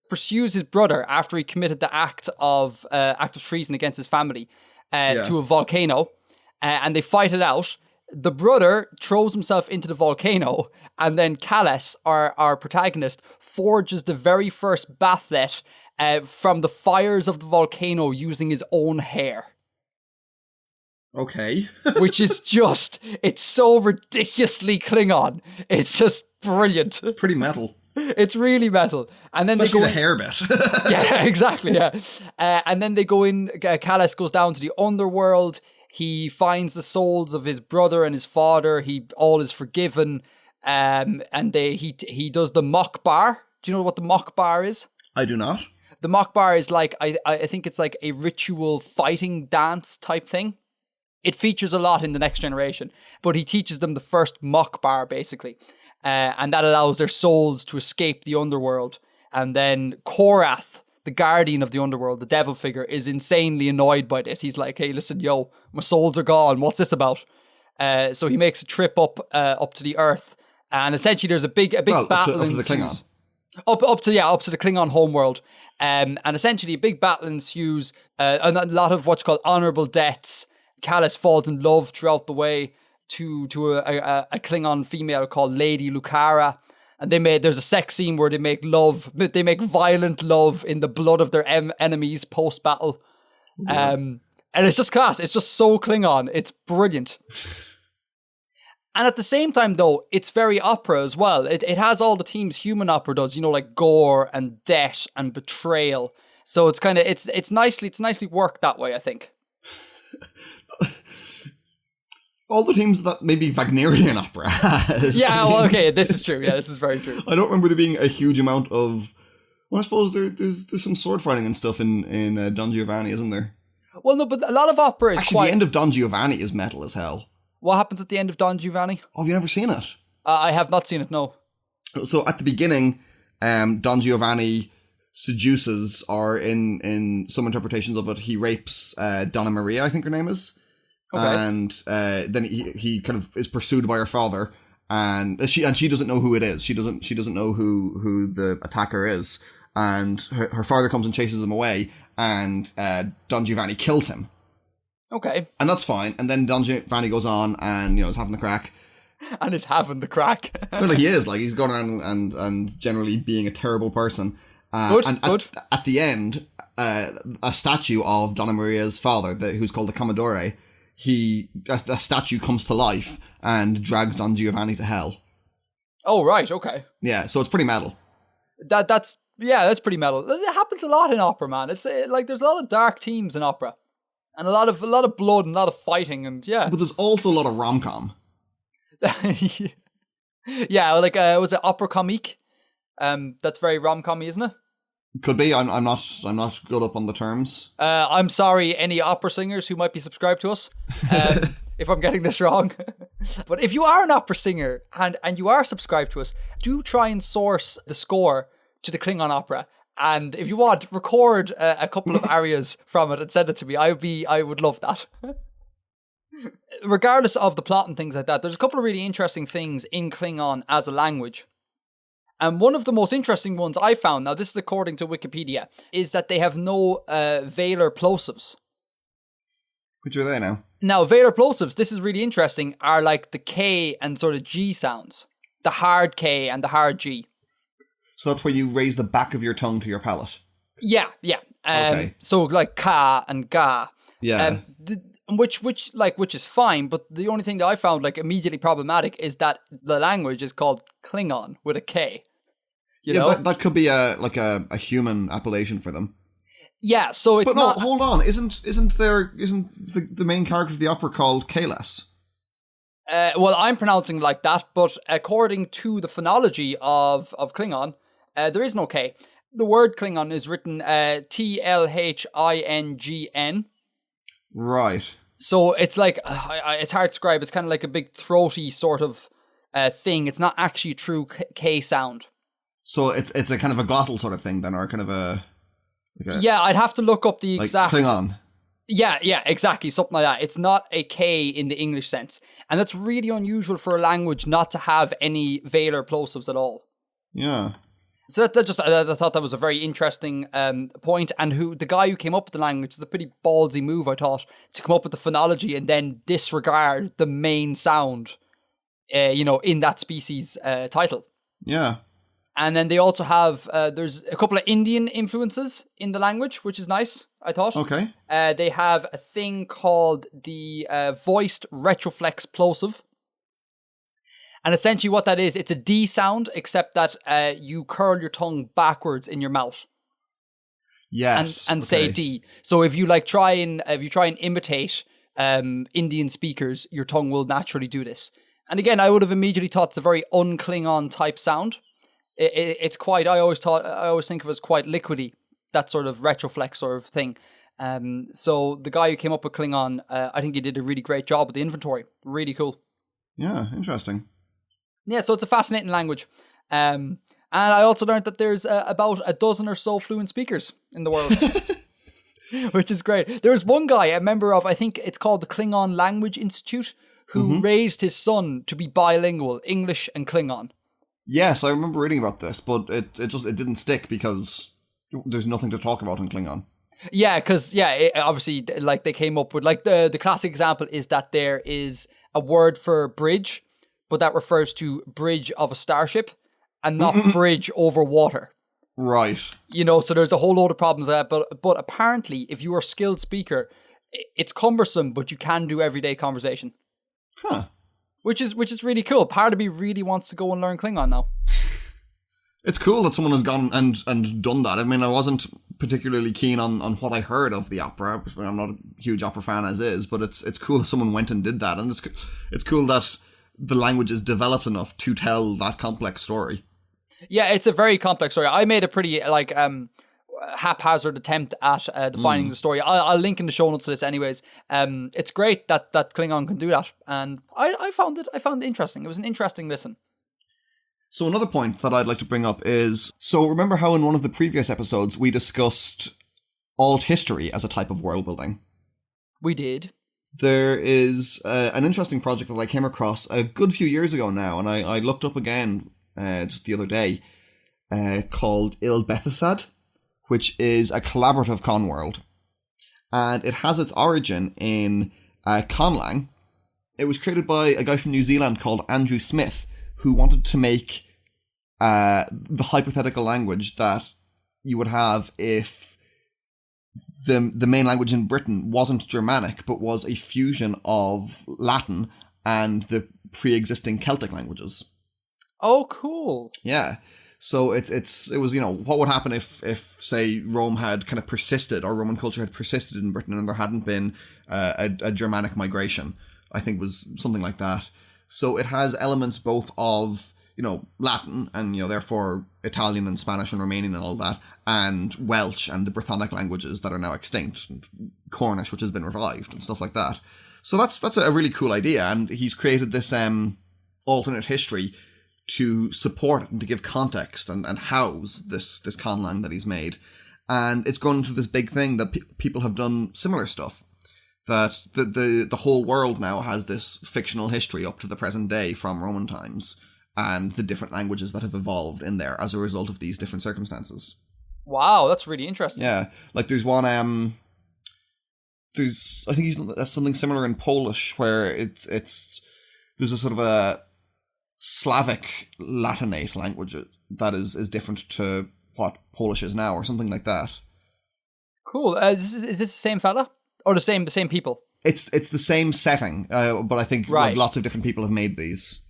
[SPEAKER 2] pursues his brother after he committed the act of treason against his family to a volcano, and they fight it out. The brother throws himself into the volcano, and then Calais, our protagonist, forges the very first bathlet from the fires of the volcano using his own hair.
[SPEAKER 1] Okay.
[SPEAKER 2] Which is just, it's so ridiculously Klingon. It's just brilliant.
[SPEAKER 1] It's pretty metal.
[SPEAKER 2] It's really metal. And then
[SPEAKER 1] especially
[SPEAKER 2] they go
[SPEAKER 1] the hair bit.
[SPEAKER 2] Yeah, exactly, yeah. And then they go in, Calais goes down to the underworld. He finds the souls of his brother and his father. All is forgiven. And he does the mock bar. Do you know what the mock bar is?
[SPEAKER 1] I do not.
[SPEAKER 2] The mock bar is like, I think it's like a ritual fighting dance type thing. It features a lot in The Next Generation, but he teaches them the first mock bar, basically. And that allows their souls to escape the underworld. And then Korath, the guardian of the underworld, the devil figure, is insanely annoyed by this. He's like, hey, listen, yo, my souls are gone. What's this about? So he makes a trip up to the Earth. And essentially there's a big battle
[SPEAKER 1] up to the Klingon.
[SPEAKER 2] Up to the Klingon homeworld. And essentially a big battle ensues. A lot of what's called honorable deaths. Calais falls in love throughout the way to a Klingon female called Lady Lucara, and there's a sex scene where they make violent love in the blood of their enemies post battle, and it's just class. It's just so Klingon. It's brilliant. And at the same time, though, it's very opera as well. It has all the themes human opera does, like gore and death and betrayal. So it's kind of it's nicely worked that way, I think.
[SPEAKER 1] All the themes that maybe Wagnerian opera has.
[SPEAKER 2] Yeah, well, okay, this is true. Yeah, this is very true.
[SPEAKER 1] I don't remember there being a huge amount of... Well, I suppose there's some sword fighting and stuff in Don Giovanni, isn't there?
[SPEAKER 2] Well, no, but a lot of opera is
[SPEAKER 1] Actually, the end of Don Giovanni is metal as hell.
[SPEAKER 2] What happens at the end of Don Giovanni?
[SPEAKER 1] Oh, have you never seen it?
[SPEAKER 2] I have not seen it, no.
[SPEAKER 1] So at the beginning, Don Giovanni seduces, or in some interpretations of it, he rapes Donna Maria, I think her name is. Okay. And then he kind of is pursued by her father, and she doesn't know who it is. She doesn't know who the attacker is, and her father comes and chases him away, and Don Giovanni kills him.
[SPEAKER 2] Okay.
[SPEAKER 1] And that's fine. And then Don Giovanni goes on and is having the crack.
[SPEAKER 2] And is having the crack.
[SPEAKER 1] Well, he is he's going around and generally being a terrible person.
[SPEAKER 2] Good.
[SPEAKER 1] At the end, a statue of Donna Maria's father, who's called the Commodore. A statue comes to life and drags Don Giovanni to hell.
[SPEAKER 2] Oh, right, okay.
[SPEAKER 1] Yeah, so it's pretty metal.
[SPEAKER 2] That's pretty metal. It happens a lot in opera, man. It's like there's a lot of dark themes in opera, and a lot of blood and a lot of fighting, and yeah.
[SPEAKER 1] But there's also a lot of rom-com.
[SPEAKER 2] Yeah, like was it opera comique? That's very rom-com-y, isn't it?
[SPEAKER 1] Could be. I'm not good up on the terms.
[SPEAKER 2] I'm sorry, any opera singers who might be subscribed to us, if I'm getting this wrong. But if you are an opera singer and you are subscribed to us, do try and source the score to the Klingon opera. And if you want, record a couple of arias from it and send it to me. I would love that. Regardless of the plot and things like that, there's a couple of really interesting things in Klingon as a language. And one of the most interesting ones I found, now this is according to Wikipedia, is that they have no velar plosives.
[SPEAKER 1] Which are they now?
[SPEAKER 2] Now, velar plosives, this is really interesting, are like the K and sort of G sounds. The hard K and the hard G.
[SPEAKER 1] So that's where you raise the back of your tongue to your palate?
[SPEAKER 2] Yeah.
[SPEAKER 1] Okay.
[SPEAKER 2] So like ka and ga.
[SPEAKER 1] Yeah.
[SPEAKER 2] Which is fine, but the only thing that I found like immediately problematic is that the language is called Klingon with a K. You know?
[SPEAKER 1] That could be a human appellation for them.
[SPEAKER 2] Yeah, so it's not.
[SPEAKER 1] But no, hold on. Isn't the main character of the opera called Kalas?
[SPEAKER 2] Well, I'm pronouncing like that, but according to the phonology of Klingon, there is no K. The word Klingon is written TLHINGN.
[SPEAKER 1] Right.
[SPEAKER 2] So it's like, it's hard to describe. It's kind of like a big throaty sort of thing. It's not actually a true K sound.
[SPEAKER 1] So it's a kind of a glottal sort of thing then, or kind of
[SPEAKER 2] yeah, I'd have to look up the exact...
[SPEAKER 1] Klingon.
[SPEAKER 2] Yeah, exactly, something like that. It's not a K in the English sense. And that's really unusual for a language not to have any velar plosives at all.
[SPEAKER 1] Yeah.
[SPEAKER 2] So I thought that was a very interesting point. And the guy who came up with the language, is a pretty ballsy move, I thought, to come up with the phonology and then disregard the main sound, in that species title.
[SPEAKER 1] Yeah.
[SPEAKER 2] And then they also have, there's a couple of Indian influences in the language, which is nice, I thought.
[SPEAKER 1] Okay.
[SPEAKER 2] They have a thing called the voiced retroflex plosive. And essentially what that is, it's a D sound, except that you curl your tongue backwards in your mouth.
[SPEAKER 1] Yes.
[SPEAKER 2] And say D. So if you try and imitate Indian speakers, your tongue will naturally do this. And again, I would have immediately thought it's a very un-Klingon type sound. It's quite, I always think of it as quite liquidy, that sort of retroflex sort of thing. So the guy who came up with Klingon, I think he did a really great job with the inventory. Really cool.
[SPEAKER 1] Yeah, interesting.
[SPEAKER 2] Yeah, so it's a fascinating language. And I also learned that there's about a dozen or so fluent speakers in the world, which is great. There's one guy, a member of, I think it's called the Klingon Language Institute, who raised his son to be bilingual, English and Klingon.
[SPEAKER 1] Yes, I remember reading about this, but it didn't stick because there's nothing to talk about in Klingon.
[SPEAKER 2] Yeah, because obviously, they came up with the classic example is that there is a word for bridge, but that refers to bridge of a starship and not bridge over water.
[SPEAKER 1] Right.
[SPEAKER 2] So there's a whole load of problems there. But apparently, if you are a skilled speaker, it's cumbersome, but you can do everyday conversation.
[SPEAKER 1] Huh.
[SPEAKER 2] Which is really cool. Part of me really wants to go and learn Klingon now.
[SPEAKER 1] It's cool that someone has gone and done that. I mean, I wasn't particularly keen on what I heard of the opera. I'm not a huge opera fan as is, but it's cool that someone went and did that. And it's cool that the language is developed enough to tell that complex story.
[SPEAKER 2] Yeah, it's a very complex story. I made a pretty haphazard attempt at defining the story. I'll link in the show notes to this anyways. It's great that Klingon can do that, and I found it interesting. It was an interesting listen.
[SPEAKER 1] So another point that I'd like to bring up is, so remember how in one of the previous episodes we discussed alt history as a type of world building? We
[SPEAKER 2] did.
[SPEAKER 1] There is an interesting project that I came across a good few years ago now, and I looked up again just the other day, called Il Bethesad, which is a collaborative con world. And it has its origin in conlang. It was created by a guy from New Zealand called Andrew Smith, who wanted to make the hypothetical language that you would have if the main language in Britain wasn't Germanic, but was a fusion of Latin and the pre-existing Celtic languages.
[SPEAKER 2] Oh, cool.
[SPEAKER 1] Yeah. So it was, what would happen if say Rome had kind of persisted, or Roman culture had persisted in Britain and there hadn't been a Germanic migration, I think was something like that. So it has elements both of, Latin and, therefore Italian and Spanish and Romanian and all that, and Welsh and the Brythonic languages that are now extinct, and Cornish, which has been revived and stuff like that. So that's a really cool idea, and he's created this alternate history to support it and to give context and house this conlang that he's made. And it's gone into this big thing that people have done similar stuff. That the whole world now has this fictional history up to the present day from Roman times, and the different languages that have evolved in there as a result of these different circumstances.
[SPEAKER 2] Wow, that's really interesting.
[SPEAKER 1] Yeah, there's one, I think there's something similar in Polish where there's a sort of a Slavic Latinate language that is different to what Polish is now, or something like that.
[SPEAKER 2] Cool. Is this the same fella? Or the same people?
[SPEAKER 1] It's the same setting, but I think lots of different people have made these.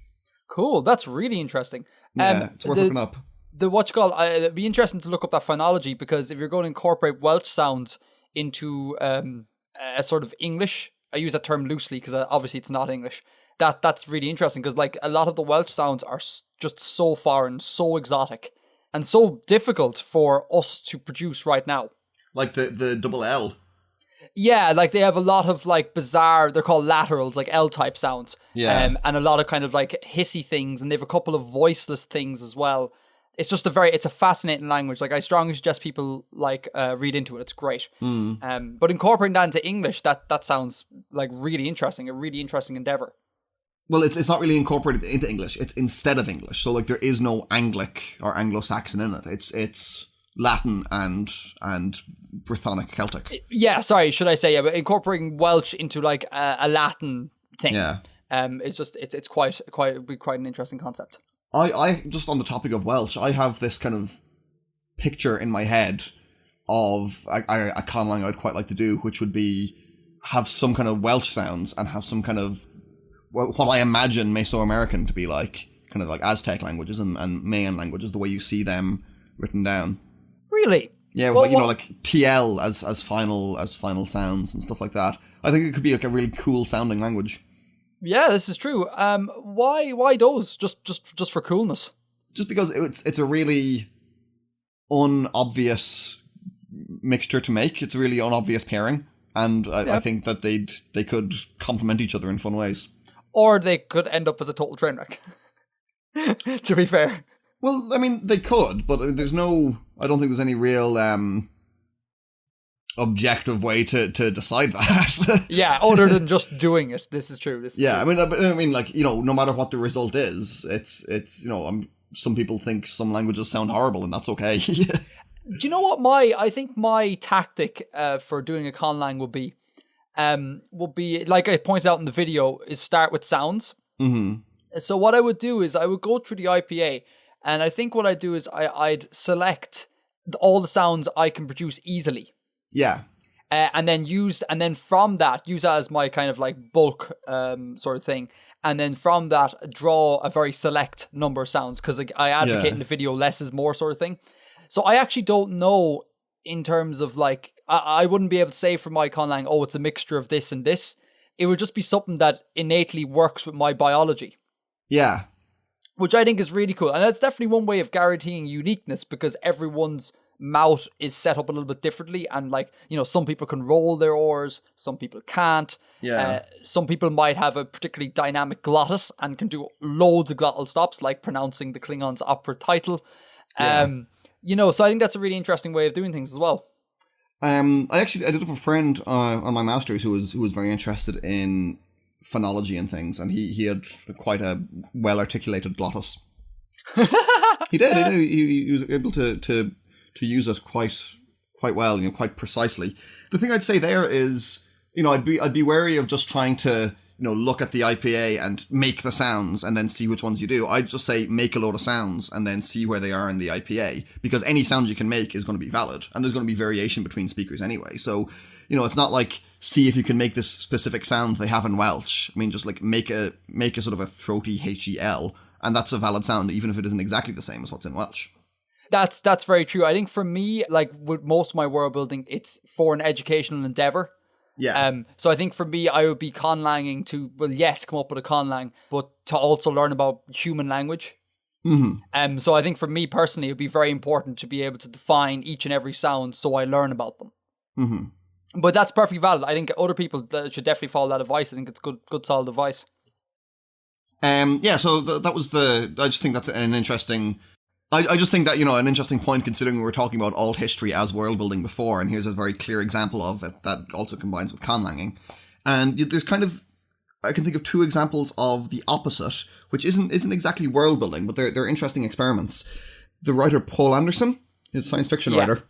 [SPEAKER 2] Cool, that's really interesting.
[SPEAKER 1] Yeah, it's worth looking up.
[SPEAKER 2] It'd be interesting to look up that phonology, because if you're going to incorporate Welsh sounds into a sort of English, I use that term loosely because obviously it's not English, that's really interesting, because a lot of the Welsh sounds are just so foreign, so exotic, and so difficult for us to produce right now.
[SPEAKER 1] Like the double L.
[SPEAKER 2] Yeah, like they have a lot of like bizarre, they're called laterals, like L-type sounds.
[SPEAKER 1] Yeah.
[SPEAKER 2] And a lot of kind of like hissy things, and they have a couple of voiceless things as well. It's just it's a fascinating language. Like I strongly suggest people like read into it. It's great. But incorporating that into English, that sounds like really interesting, a really interesting endeavor.
[SPEAKER 1] Well, it's not really incorporated into English. It's instead of English. So like there is no Anglic or Anglo-Saxon in it. It's Latin and Brythonic Celtic.
[SPEAKER 2] Yeah, sorry, should I say but incorporating Welsh into like a Latin thing.
[SPEAKER 1] Yeah.
[SPEAKER 2] It's quite an interesting concept.
[SPEAKER 1] I just on the topic of Welsh, I have this kind of picture in my head of a conlang I'd quite like to do, which would be have some kind of Welsh sounds and have some kind of what I imagine Mesoamerican to be like, kind of like Aztec languages and Mayan languages, the way you see them written down.
[SPEAKER 2] Really?
[SPEAKER 1] Yeah, with like TL as final sounds and stuff like that. I think it could be like a really cool sounding language.
[SPEAKER 2] Yeah, this is true. Why those? Just for coolness?
[SPEAKER 1] Just because it's a really unobvious mixture to make. It's a really unobvious pairing, and I think that they could complement each other in fun ways.
[SPEAKER 2] Or they could end up as a total train wreck. To be fair.
[SPEAKER 1] Well, I mean, they could, but I don't think there's any real objective way to decide that.
[SPEAKER 2] Yeah, other than just doing it. This is true.
[SPEAKER 1] I mean, like, no matter what the result is, it's some people think some languages sound horrible, and that's okay.
[SPEAKER 2] Do you know what I think my tactic for doing a conlang would be, like I pointed out in the video, is start with sounds.
[SPEAKER 1] Mm-hmm.
[SPEAKER 2] So what I would do is I would go through the IPA, and I think what I'd do is I'd select all the sounds I can produce easily.
[SPEAKER 1] Yeah.
[SPEAKER 2] And then from that, use that as my kind of like bulk sort of thing. And then from that, draw a very select number of sounds, because I advocate in the video less is more sort of thing. So I actually don't know in terms of like, I wouldn't be able to say for my conlang, oh, it's a mixture of this and this. It would just be something that innately works with my biology.
[SPEAKER 1] Yeah.
[SPEAKER 2] Which I think is really cool. And that's definitely one way of guaranteeing uniqueness, because everyone's mouth is set up a little bit differently. And like, some people can roll their R's, some people can't.
[SPEAKER 1] Yeah.
[SPEAKER 2] Some people might have a particularly dynamic glottis and can do loads of glottal stops, like pronouncing the Klingon's opera title.
[SPEAKER 1] Yeah.
[SPEAKER 2] So I think that's a really interesting way of doing things as well.
[SPEAKER 1] I did have a friend on my master's who was very interested in phonology and things, and he had quite a well articulated glottis. He did. He was able to use it quite well, quite precisely. The thing I'd say there is, I'd be wary of just trying to look at the IPA and make the sounds and then see which ones you do. I'd just say make a load of sounds and then see where they are in the IPA, because any sound you can make is going to be valid, and there's going to be variation between speakers anyway. So, it's not like see if you can make this specific sound they have in Welsh. I mean, just like make a sort of a throaty HEL, and that's a valid sound even if it isn't exactly the same as what's in Welsh.
[SPEAKER 2] That's very true. I think for me, like with most of my world building, it's for an educational endeavor.
[SPEAKER 1] Yeah.
[SPEAKER 2] So I think for me, I would be conlanging to, well, yes, come up with a conlang, but to also learn about human language.
[SPEAKER 1] Mm-hmm.
[SPEAKER 2] So I think for me personally, it would be very important to be able to define each and every sound so I learn about them.
[SPEAKER 1] Mm-hmm.
[SPEAKER 2] But that's perfectly valid. I think other people should definitely follow that advice. I think it's good solid advice.
[SPEAKER 1] So that was I just think that's an interesting... I just think that, an interesting point, considering we were talking about alt history as world building before, and here's a very clear example of it that also combines with conlanging. And there's kind of, I can think of two examples of the opposite, which isn't exactly world building, but they're interesting experiments. The writer Paul Anderson, he's a science fiction writer.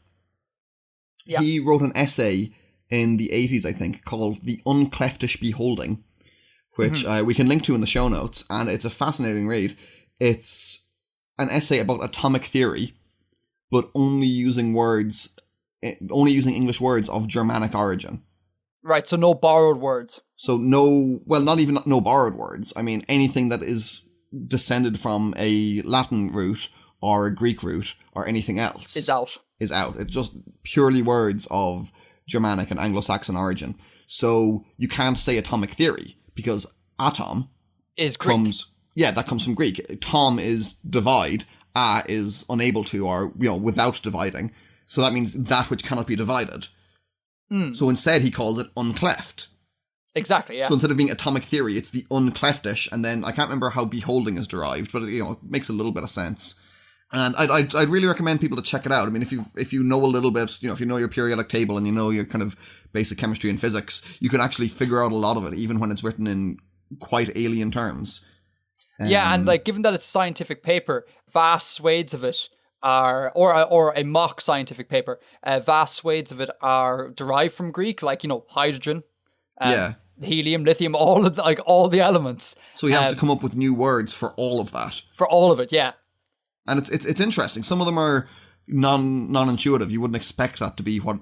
[SPEAKER 1] Yeah. He wrote an essay in the 80s, I think, called The Uncleftish Beholding, which we can link to in the show notes, and it's a fascinating read. It's an essay about atomic theory, but only using English words of Germanic origin. Right,
[SPEAKER 2] so no borrowed words.
[SPEAKER 1] So not even no borrowed words. I mean, anything that is descended from a Latin root or a Greek root or anything else
[SPEAKER 2] is out.
[SPEAKER 1] It's just purely words of Germanic and Anglo-Saxon origin. So you can't say atomic theory because atom
[SPEAKER 2] is Greek.
[SPEAKER 1] That comes from Greek. Tom is divide, a is unable to, or without dividing. So that means that which cannot be divided. So instead he calls it uncleft.
[SPEAKER 2] Exactly, yeah.
[SPEAKER 1] So instead of being atomic theory, it's the uncleftish, and then I can't remember how beholding is derived, but it makes a little bit of sense. And I'd really recommend people to check it out. I mean, if you know a little bit, if you know your periodic table and you know your kind of basic chemistry and physics, you can actually figure out a lot of it, even when it's written in quite alien terms.
[SPEAKER 2] Yeah, and like given that it's a scientific paper, vast swathes of it are, or a mock scientific paper, vast swathes of it are derived from Greek, like hydrogen, helium, lithium, all the elements.
[SPEAKER 1] So he has to come up with new words for all of that.
[SPEAKER 2] For all of it, yeah.
[SPEAKER 1] And it's interesting. Some of them are non-intuitive. You wouldn't expect that to be what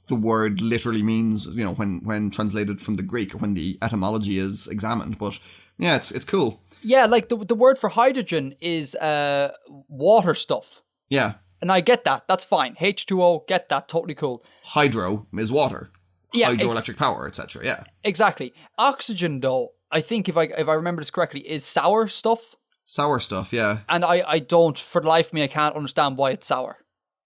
[SPEAKER 1] the word literally means, when translated from the Greek, or when the etymology is examined. But yeah, it's cool.
[SPEAKER 2] Yeah, like the word for hydrogen is water stuff.
[SPEAKER 1] Yeah.
[SPEAKER 2] And I get that. That's fine. H2O, get that. Totally cool.
[SPEAKER 1] Hydro is water.
[SPEAKER 2] Yeah,
[SPEAKER 1] hydroelectric power, etc. Yeah.
[SPEAKER 2] Exactly. Oxygen, though, I think if I remember this correctly, is sour stuff.
[SPEAKER 1] Sour stuff, yeah.
[SPEAKER 2] And I don't, for the life of me, I can't understand why it's sour.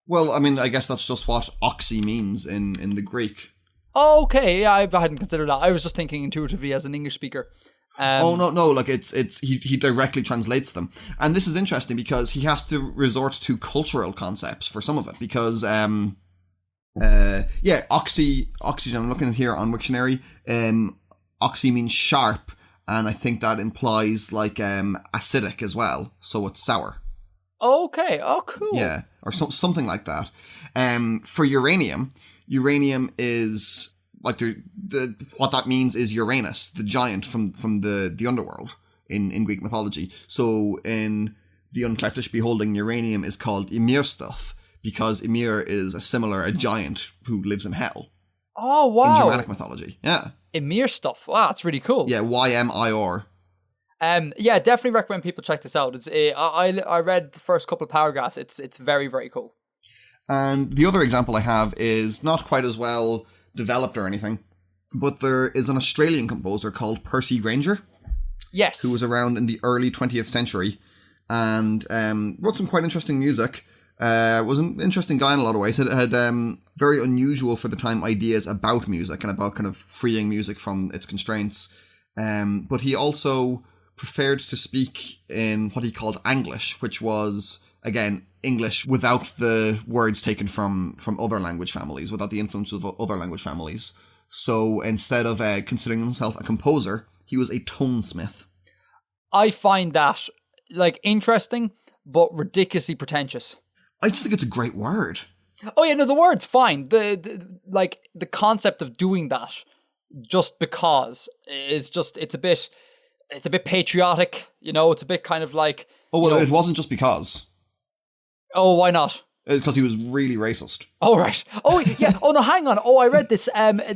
[SPEAKER 1] Well, I mean, I guess that's just what oxy means in the Greek.
[SPEAKER 2] Oh, okay, yeah, I hadn't considered that. I was just thinking intuitively as an English speaker.
[SPEAKER 1] No, like he directly translates them. And this is interesting because he has to resort to cultural concepts for some of it, because oxygen, I'm looking at here on Wiktionary, oxy means sharp, and I think that implies like acidic as well, so it's sour.
[SPEAKER 2] Okay, oh cool.
[SPEAKER 1] Yeah, or something like that. For uranium is like the what that means is Uranus, the giant from the underworld in Greek mythology. So in the uncleftish beholding, uranium is called Ymir stuff because Ymir is a giant who lives in hell.
[SPEAKER 2] Oh wow!
[SPEAKER 1] In Germanic mythology, yeah.
[SPEAKER 2] Ymir stuff. Wow, that's really cool.
[SPEAKER 1] Yeah, Ymir.
[SPEAKER 2] Yeah, definitely recommend people check this out. It's I read the first couple of paragraphs. It's very, very cool.
[SPEAKER 1] And the other example I have is not quite as well developed or anything, but there is an Australian composer called Percy Grainger.
[SPEAKER 2] Yes.
[SPEAKER 1] Who was around in the early 20th century and wrote some quite interesting music. Was an interesting guy in a lot of ways. Had very unusual for the time ideas about music and about kind of freeing music from its constraints. But he also preferred to speak in what he called Anglish, which was, again, English without the words taken from other language families, without the influence of other language families. So instead of considering himself a composer, he was a tonesmith. I
[SPEAKER 2] find that interesting, but ridiculously pretentious.
[SPEAKER 1] I just think it's a great word.
[SPEAKER 2] Oh yeah, no, the word's fine. The concept of doing that just because is just it's a bit patriotic, it's a bit kind of like.
[SPEAKER 1] Oh well, it wasn't just because.
[SPEAKER 2] Oh, why not?
[SPEAKER 1] Because he was really racist.
[SPEAKER 2] Oh right. Oh yeah. Oh no, hang on. Oh, I read this.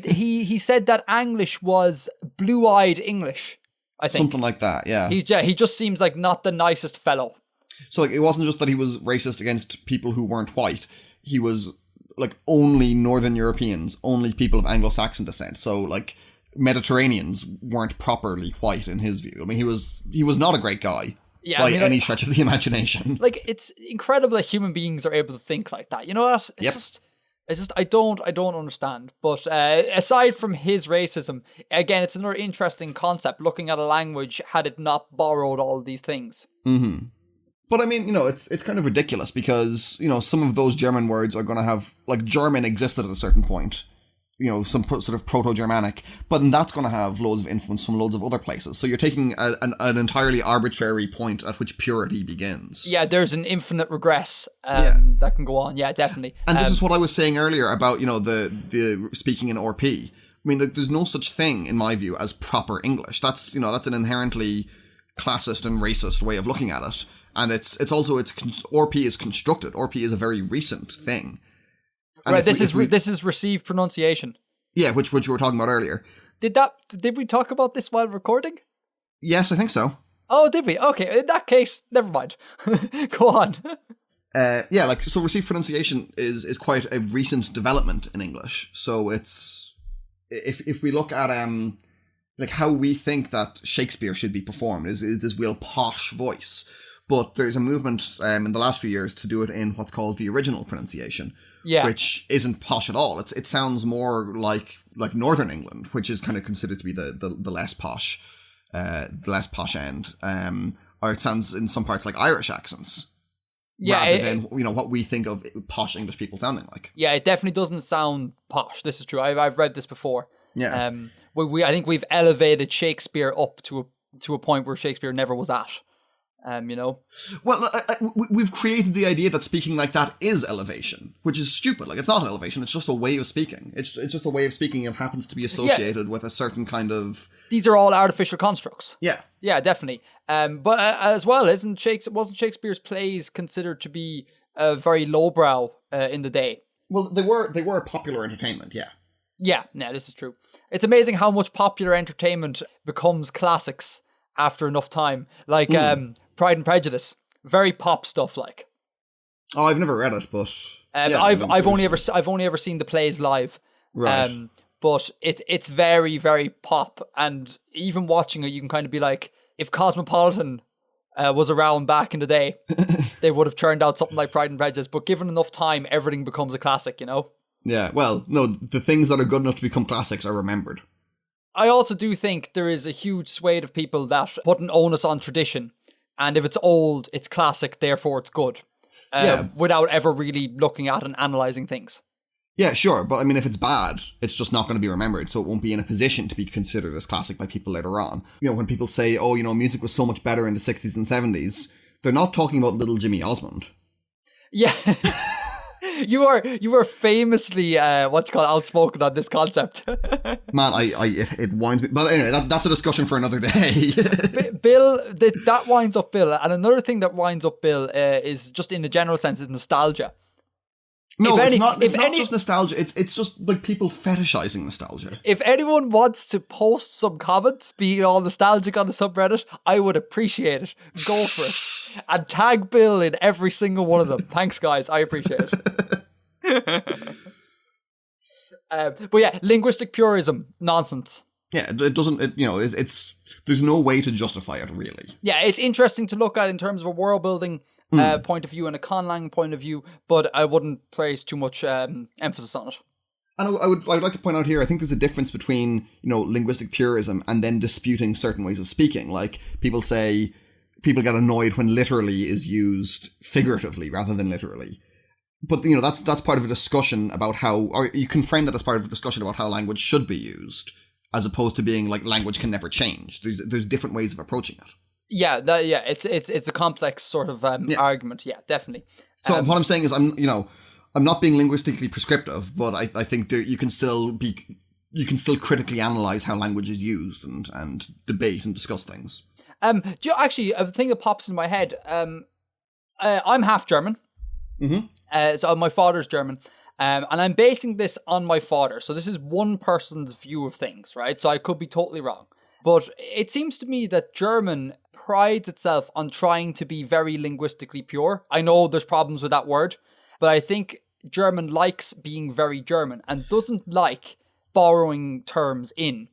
[SPEAKER 2] He said that Anglish was blue-eyed English. I think
[SPEAKER 1] something like that. Yeah.
[SPEAKER 2] He just seems like not the nicest fellow.
[SPEAKER 1] So it wasn't just that he was racist against people who weren't white. He was only Northern Europeans, only people of Anglo-Saxon descent. So Mediterraneans weren't properly white in his view. I mean, he was not a great guy. Yeah, by any stretch of the imagination.
[SPEAKER 2] It's incredible that human beings are able to think like that. You know what? It's just I don't understand. But aside from his racism, again, it's another interesting concept. Looking at a language had it not borrowed all of these things.
[SPEAKER 1] Mm-hmm. But I mean, it's kind of ridiculous because some of those German words are going to have German existed at a certain point. Some sort of Proto-Germanic, but then that's going to have loads of influence from loads of other places. So you're taking an entirely arbitrary point at which purity begins.
[SPEAKER 2] Yeah, there's an infinite regress that can go on. Yeah, definitely.
[SPEAKER 1] And this is what I was saying earlier about, the speaking in RP. I mean, there's no such thing, in my view, as proper English. That's an inherently classist and racist way of looking at it. And RP is constructed. RP is a very recent thing. And
[SPEAKER 2] right, this is received pronunciation.
[SPEAKER 1] Yeah, which we were talking about earlier.
[SPEAKER 2] Did we talk about this while recording?
[SPEAKER 1] Yes, I think so.
[SPEAKER 2] Oh, did we? Okay, in that case, never mind. Go on.
[SPEAKER 1] So received pronunciation is quite a recent development in English. So it's if we look at how we think that Shakespeare should be performed is this real posh voice. But there's a movement in the last few years to do it in what's called the original pronunciation, which isn't posh at all. It sounds more like Northern England, which is kind of considered to be the less posh, end. Or it sounds in some parts like Irish accents.
[SPEAKER 2] Yeah,
[SPEAKER 1] rather than what we think of posh English people sounding like.
[SPEAKER 2] Yeah, it definitely doesn't sound posh. This is true. I've read this before.
[SPEAKER 1] Yeah.
[SPEAKER 2] I think we've elevated Shakespeare up to a point where Shakespeare never was at. Well,
[SPEAKER 1] we've created the idea that speaking like that is elevation, which is stupid. Like, it's not elevation. It's just a way of speaking. It's just a way of speaking. It happens to be associated with a certain kind of.
[SPEAKER 2] These are all artificial constructs.
[SPEAKER 1] Yeah.
[SPEAKER 2] Yeah, definitely. But as well, wasn't Shakespeare's plays considered to be very lowbrow in the day?
[SPEAKER 1] Well, they were popular entertainment. Yeah.
[SPEAKER 2] Yeah, this is true. It's amazing how much popular entertainment becomes classics after enough time. Like Pride and Prejudice, very pop stuff. Like,
[SPEAKER 1] oh, I've never read it, but
[SPEAKER 2] I've only ever seen the plays live.
[SPEAKER 1] Right.
[SPEAKER 2] But it's very, very pop, and even watching it, you can kind of be like, if Cosmopolitan was around back in the day, they would have turned out something like Pride and Prejudice. But given enough time, everything becomes a classic.
[SPEAKER 1] Yeah. Well, no, the things that are good enough to become classics are remembered.
[SPEAKER 2] I also do think there is a huge swathe of people that put an onus on tradition, and if it's old, it's classic, therefore it's good. Without ever really looking at and analysing things.
[SPEAKER 1] Yeah, sure, but I mean, if it's bad, it's just not going to be remembered, so it won't be in a position to be considered as classic by people later on. When people say, oh, music was so much better in the 60s and 70s, they're not talking about little Jimmy Osmond.
[SPEAKER 2] Yeah. You are famously outspoken on this concept.
[SPEAKER 1] Man, it winds me. But anyway, that's a discussion for another day.
[SPEAKER 2] Bill, that winds up Bill, and another thing that winds up Bill is just in a general sense is nostalgia.
[SPEAKER 1] No, it's not just nostalgia. It's just like people fetishizing nostalgia.
[SPEAKER 2] If anyone wants to post some comments, being all nostalgic on the subreddit, I would appreciate it. Go for it. And tag Bill in every single one of them. Thanks, guys. I appreciate it. But yeah, linguistic purism, nonsense.
[SPEAKER 1] Yeah, it doesn't. It's there's no way to justify it, really.
[SPEAKER 2] Yeah, it's interesting to look at in terms of a world building point of view and a conlang point of view, but I wouldn't place too much emphasis on it.
[SPEAKER 1] And I would like to point out here, I think there's a difference between linguistic purism and then disputing certain ways of speaking. Like, people get annoyed when literally is used figuratively rather than literally. But that's part of a discussion about how, or you can frame that as part of a discussion about how language should be used, as opposed to being like language can never change. There's different ways of approaching it.
[SPEAKER 2] Yeah, it's a complex sort of argument. Yeah, definitely.
[SPEAKER 1] So what I'm saying is, I'm not being linguistically prescriptive, but I think you can still critically analyze how language is used and debate and discuss things.
[SPEAKER 2] Actually, a thing that pops in my head. I'm half German.
[SPEAKER 1] Mm-hmm.
[SPEAKER 2] So my father's German. And I'm basing this on my father. So this is one person's view of things, right? So I could be totally wrong. But it seems to me that German prides itself on trying to be very linguistically pure. I know there's problems with that word, but I think German likes being very German and doesn't like borrowing terms in.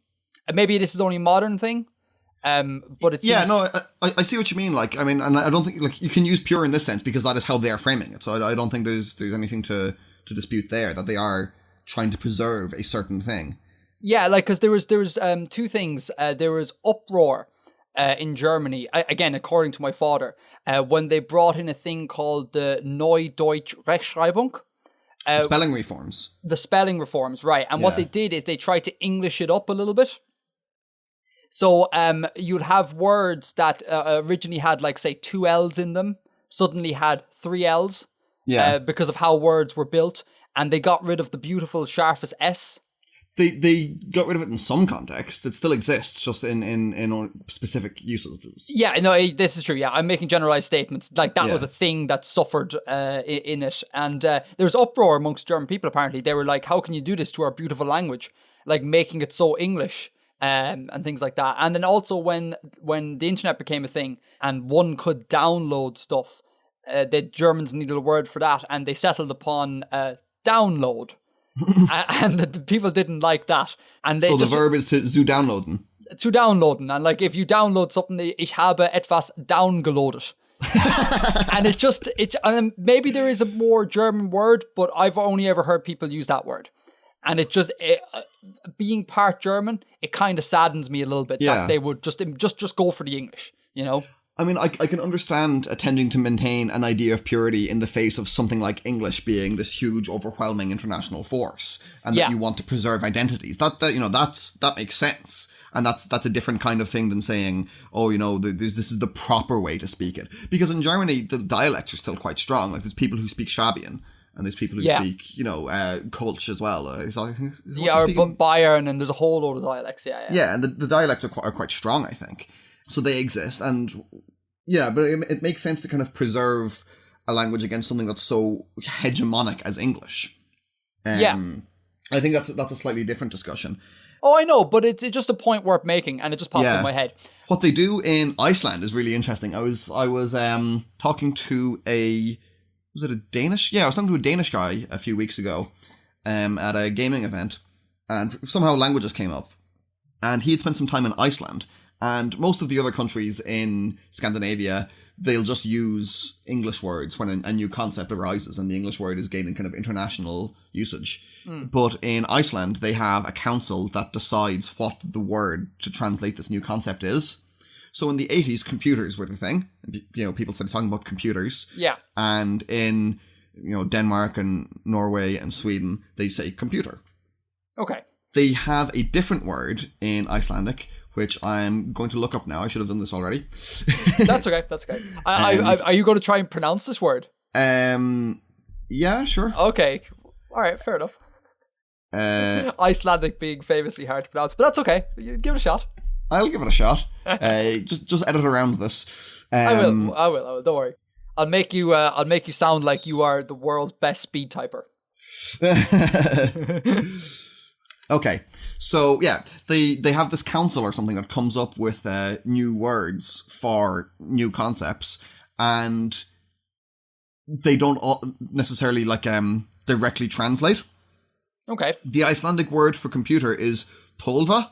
[SPEAKER 2] And maybe this is only a modern thing, but it seems...
[SPEAKER 1] Yeah, no, I see what you mean. Like, I mean, and I don't think, like, you can use pure in this sense because that is how they're framing it. So I don't think there's anything to dispute there, that they are trying to preserve a certain thing.
[SPEAKER 2] Yeah, like, because there was two things. There was uproar in Germany, again, according to my father, when they brought in a thing called the Neue Deutsche Rechtschreibung.
[SPEAKER 1] Spelling reforms.
[SPEAKER 2] The spelling reforms, right. And what they did is they tried to English it up a little bit. So you'd have words that originally had, like, say, 2 L's in them, suddenly had 3 L's because of how words were built. And they got rid of the beautiful sharpest S.
[SPEAKER 1] They got rid of it in some contexts. It still exists, just in specific usages.
[SPEAKER 2] Yeah, no, this is true. Yeah, I'm making generalized statements. Like, that was a thing that suffered in it. And there was uproar amongst German people, apparently. They were like, how can you do this to our beautiful language? Like, making it so English and things like that. And then also when the internet became a thing and one could download stuff, the Germans needed a word for that. And they settled upon download. And the people didn't like that, and they
[SPEAKER 1] so the verb is to downloaden.
[SPEAKER 2] To downloaden, and like if you download something, ich habe etwas downgeloadet. And and maybe there is a more German word, but I've only ever heard people use that word. And being part German, it kind of saddens me a little bit that they would just go for the English, you know?
[SPEAKER 1] I mean, I can understand attempting to maintain an idea of purity in the face of something like English being this huge, overwhelming international force, and that you want to preserve identities. That makes sense, and that's a different kind of thing than saying, oh, you know, this is the proper way to speak it. Because in Germany, the dialects are still quite strong. Like, there's people who speak Swabian, and there's people who speak, you know, Kölsch as well.
[SPEAKER 2] But Bayern, and there's a whole load of dialects.
[SPEAKER 1] Yeah, and the dialects are quite strong, I think. So they exist, and but it makes sense to kind of preserve a language against something that's so hegemonic as English. I think that's a slightly different discussion.
[SPEAKER 2] Oh, I know, but it's just a point worth making, and it just popped in my head.
[SPEAKER 1] What they do in Iceland is really interesting. I was talking to a Danish? Yeah, I was talking to a Danish guy a few weeks ago at a gaming event, and somehow languages came up, and he had spent some time in Iceland. And most of the other countries in Scandinavia, they'll just use English words when a new concept arises and the English word is gaining kind of international usage. But in Iceland, they have a council that decides what the word to translate this new concept is. So in the 80s, computers were the thing. You know, people started talking about computers.
[SPEAKER 2] Yeah.
[SPEAKER 1] And in, you know, Denmark and Norway and Sweden, they say computer.
[SPEAKER 2] Okay.
[SPEAKER 1] They have a different word in Icelandic, which I'm going to look up now. I should have done this already.
[SPEAKER 2] That's okay. Are you going to try and pronounce this word?
[SPEAKER 1] Yeah, sure.
[SPEAKER 2] Okay. All right, fair enough. Icelandic being famously hard to pronounce, but that's okay. You give it a shot.
[SPEAKER 1] I'll give it a shot. Just edit around this.
[SPEAKER 2] I will. Don't worry. I'll make you sound like you are the world's best speed typer.
[SPEAKER 1] Okay, so they have this council or something that comes up with new words for new concepts, and they don't necessarily directly translate.
[SPEAKER 2] Okay.
[SPEAKER 1] The Icelandic word for computer is tolva.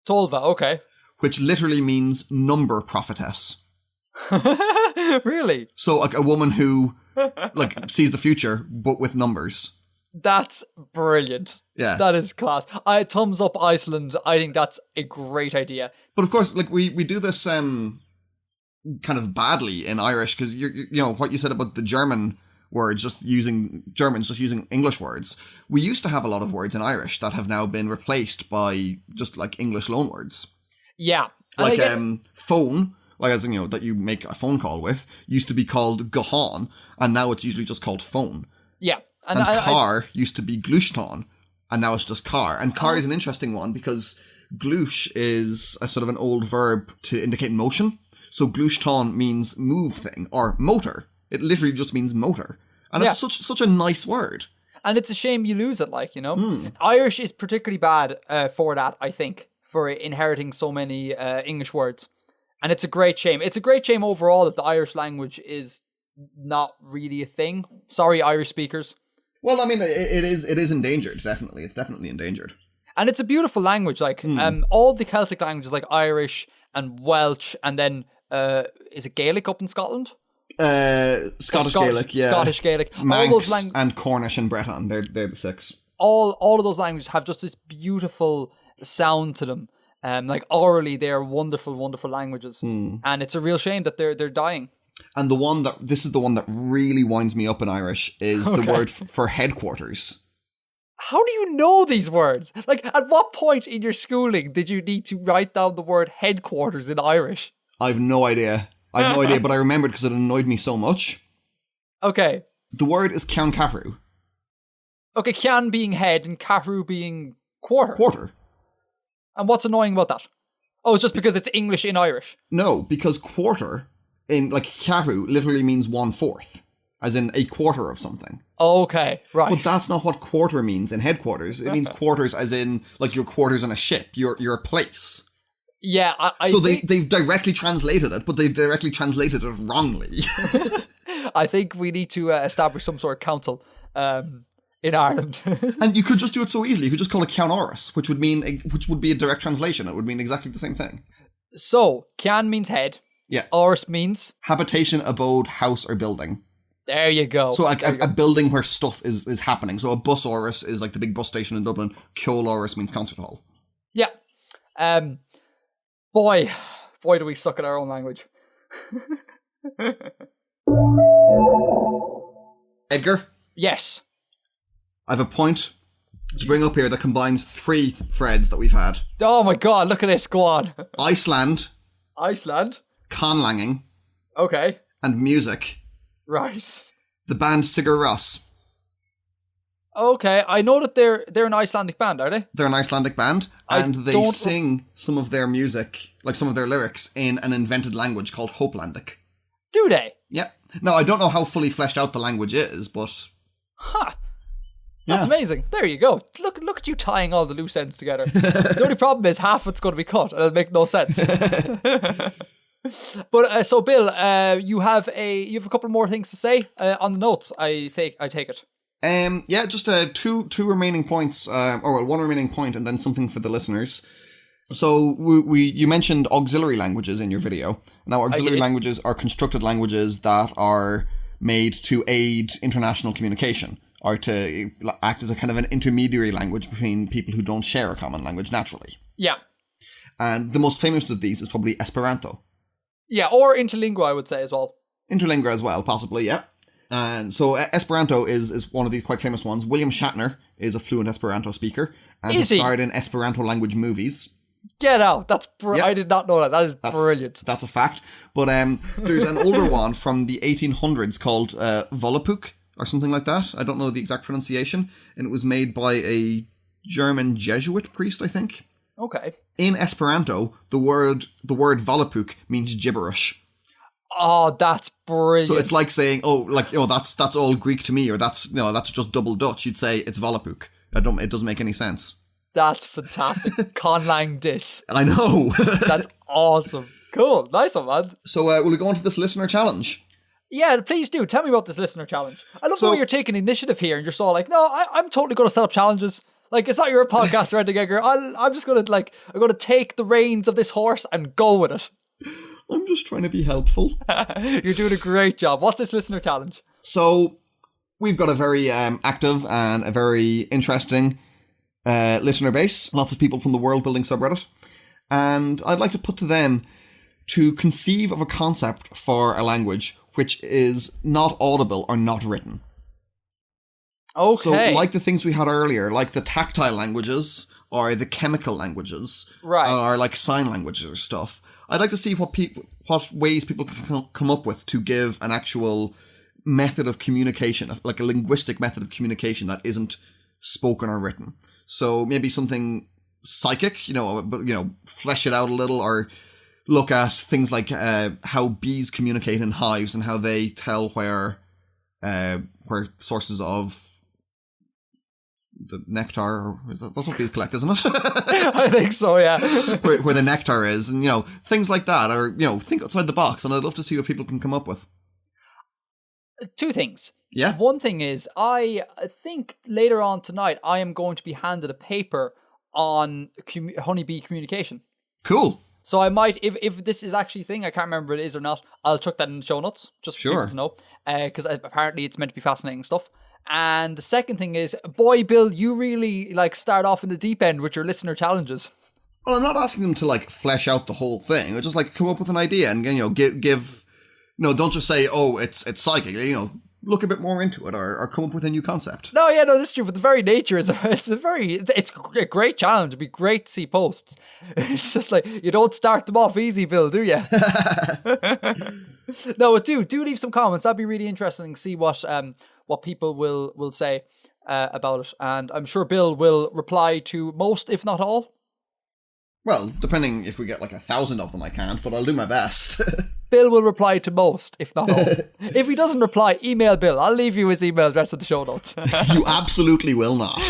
[SPEAKER 2] Tolva, okay.
[SPEAKER 1] Which literally means number prophetess.
[SPEAKER 2] Really?
[SPEAKER 1] So a woman who sees the future but with numbers.
[SPEAKER 2] That's brilliant.
[SPEAKER 1] Yeah.
[SPEAKER 2] That is class. Thumbs up Iceland. I think that's a great idea.
[SPEAKER 1] But of course, we do this kind of badly in Irish, because you know what you said about the German words Germans just using English words. We used to have a lot of words in Irish that have now been replaced by just English loanwords.
[SPEAKER 2] Yeah.
[SPEAKER 1] Phone, as in, you know, that you make a phone call with, used to be called gahan, and now it's usually just called phone.
[SPEAKER 2] Yeah.
[SPEAKER 1] And car used to be glúshtan, and now it's just car. And car is an interesting one because glúsh is a sort of an old verb to indicate motion. So glúshtan means move thing or motor. It literally just means motor. And it's such a nice word. And
[SPEAKER 2] it's a shame you lose it, Irish is particularly bad for that, I think, for inheriting so many English words. And it's a great shame. It's a great shame overall that the Irish language is not really a thing. Sorry, Irish speakers.
[SPEAKER 1] Well, I mean, it is endangered, definitely. It's definitely endangered.
[SPEAKER 2] And it's a beautiful language. All the Celtic languages, like Irish and Welsh, and then, is it Gaelic up in Scotland?
[SPEAKER 1] Scottish Gaelic, yeah.
[SPEAKER 2] Scottish Gaelic.
[SPEAKER 1] Manx and Cornish and Breton, they're the six.
[SPEAKER 2] All of those languages have just this beautiful sound to them. Orally, they're wonderful, wonderful languages. And it's a real shame that they're dying.
[SPEAKER 1] And this is the one that really winds me up in Irish is the word for headquarters.
[SPEAKER 2] How do you know these words? At what point in your schooling did you need to write down the word headquarters in Irish?
[SPEAKER 1] I've no idea, but I remembered because it annoyed me so much.
[SPEAKER 2] Okay.
[SPEAKER 1] The word is ceann caphrú.
[SPEAKER 2] Okay, ceann being head and caphrú being quarter.
[SPEAKER 1] Quarter.
[SPEAKER 2] And what's annoying about that? Oh, it's just because it's English in Irish.
[SPEAKER 1] No, because quarter in caphrú literally means 1/4, as in a quarter of something.
[SPEAKER 2] Okay, right.
[SPEAKER 1] But that's not what quarter means in headquarters. It means quarters as in your quarters on a ship, your place.
[SPEAKER 2] Yeah,
[SPEAKER 1] they've directly translated it, but they've directly translated it wrongly.
[SPEAKER 2] I think we need to establish some sort of council in Ireland.
[SPEAKER 1] And you could just do it so easily. You could just call it ceann áras, which would be a direct translation. It would mean exactly the same thing.
[SPEAKER 2] So, ceann means head.
[SPEAKER 1] Yeah.
[SPEAKER 2] Oris means?
[SPEAKER 1] Habitation, abode, house, or building.
[SPEAKER 2] There you go.
[SPEAKER 1] So a building where stuff is happening. So a bus oris is like the big bus station in Dublin. Ceol oris means concert hall.
[SPEAKER 2] Yeah. Boy do we suck at our own language.
[SPEAKER 1] Edgar?
[SPEAKER 2] Yes.
[SPEAKER 1] I have a point to bring up here that combines 3 threads that we've had.
[SPEAKER 2] Oh my god, look at this, go on.
[SPEAKER 1] Iceland. Conlanging.
[SPEAKER 2] Okay.
[SPEAKER 1] And music.
[SPEAKER 2] Right.
[SPEAKER 1] The band Sigur Rós.
[SPEAKER 2] Okay, I know that they're an Icelandic band, are they?
[SPEAKER 1] They're an Icelandic band, and they sing some of their music, like some of their lyrics, in an invented language called Hopelandic.
[SPEAKER 2] Do they?
[SPEAKER 1] Yeah. Now, I don't know how fully fleshed out the language is, but...
[SPEAKER 2] Huh. That's amazing. There you go. Look at you tying all the loose ends together. The only problem is half it's going to be cut, and it'll make no sense. But so Bill, you have a couple more things to say on the notes. I take it.
[SPEAKER 1] Yeah, just two remaining points, one remaining point, and then something for the listeners. So you mentioned auxiliary languages in your video. Now, auxiliary languages are constructed languages that are made to aid international communication, or to act as a kind of an intermediary language between people who don't share a common language naturally.
[SPEAKER 2] Yeah.
[SPEAKER 1] And the most famous of these is probably Esperanto.
[SPEAKER 2] Yeah, or Interlingua, I would say as well.
[SPEAKER 1] Interlingua as well, possibly, yeah. And so Esperanto is one of these quite famous ones. William Shatner is a fluent Esperanto speaker and has starred in Esperanto language movies.
[SPEAKER 2] Get out. That's I did not know that. That's brilliant.
[SPEAKER 1] That's a fact. But there's an older one from the 1800s called Volapük or something like that. I don't know the exact pronunciation. And it was made by a German Jesuit priest, I think.
[SPEAKER 2] Okay.
[SPEAKER 1] In Esperanto, the word Volapük means gibberish.
[SPEAKER 2] Oh, that's brilliant.
[SPEAKER 1] So it's like saying, that's all Greek to me, or that's just double Dutch. You'd say it's Volapük. It doesn't make any sense.
[SPEAKER 2] That's fantastic. Conlang dis.
[SPEAKER 1] I know.
[SPEAKER 2] That's awesome. Cool. Nice one, man.
[SPEAKER 1] So will we go on to this listener challenge?
[SPEAKER 2] Yeah, please do. Tell me about this listener challenge. I love the way you're taking initiative here and you're so like, no, I'm totally going to set up challenges. Like, it's not your podcast or anything, Edgar. I'm just going to, I'm going to take the reins of this horse and go with it.
[SPEAKER 1] I'm just trying to be helpful.
[SPEAKER 2] You're doing a great job. What's this listener challenge?
[SPEAKER 1] So, we've got a very active and a very interesting listener base. Lots of people from the World Building subreddit. And I'd like to put to them to conceive of a concept for a language which is not audible or not written.
[SPEAKER 2] Okay.
[SPEAKER 1] So, like the things we had earlier, like the tactile languages or the chemical languages,
[SPEAKER 2] right,
[SPEAKER 1] or like sign languages or stuff, I'd like to see what ways people can come up with to give an actual method of communication, like a linguistic method of communication that isn't spoken or written. So maybe something psychic, flesh it out a little, or look at things like how bees communicate in hives and how they tell where sources of the nectar, that's what bees collect, isn't it?
[SPEAKER 2] I think so, yeah.
[SPEAKER 1] where the nectar is, and things like that, or think outside the box. And I'd love to see what people can come up with.
[SPEAKER 2] Two things.
[SPEAKER 1] Yeah.
[SPEAKER 2] One thing is, I think later on tonight I am going to be handed a paper on honeybee communication.
[SPEAKER 1] Cool.
[SPEAKER 2] So I might, if this is actually a thing, I can't remember if it is or not, I'll chuck that in the show notes, just for people to know, because apparently it's meant to be fascinating stuff. And the second thing is, boy, Bill, you really start off in the deep end with your listener challenges.
[SPEAKER 1] Well, I'm not asking them to flesh out the whole thing. I just come up with an idea and give don't just say, oh, it's psychic. Look a bit more into it, or come up with a new concept.
[SPEAKER 2] No, this is true. But the very nature is it's a great challenge. It'd be great to see posts. It's just you don't start them off easy, Bill, do you? No, but do leave some comments. That'd be really interesting to see what people will say about it. And I'm sure Bill will reply to most, if not all.
[SPEAKER 1] Well, depending if we get 1,000 of them, I can't, but I'll do my best.
[SPEAKER 2] Bill will reply to most, if not all. If he doesn't reply, email Bill. I'll leave you his email address in the show notes.
[SPEAKER 1] You absolutely will not.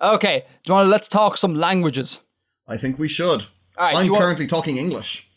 [SPEAKER 2] Okay, do you want to let's talk some languages?
[SPEAKER 1] I think we should.
[SPEAKER 2] All right,
[SPEAKER 1] I'm currently talking English.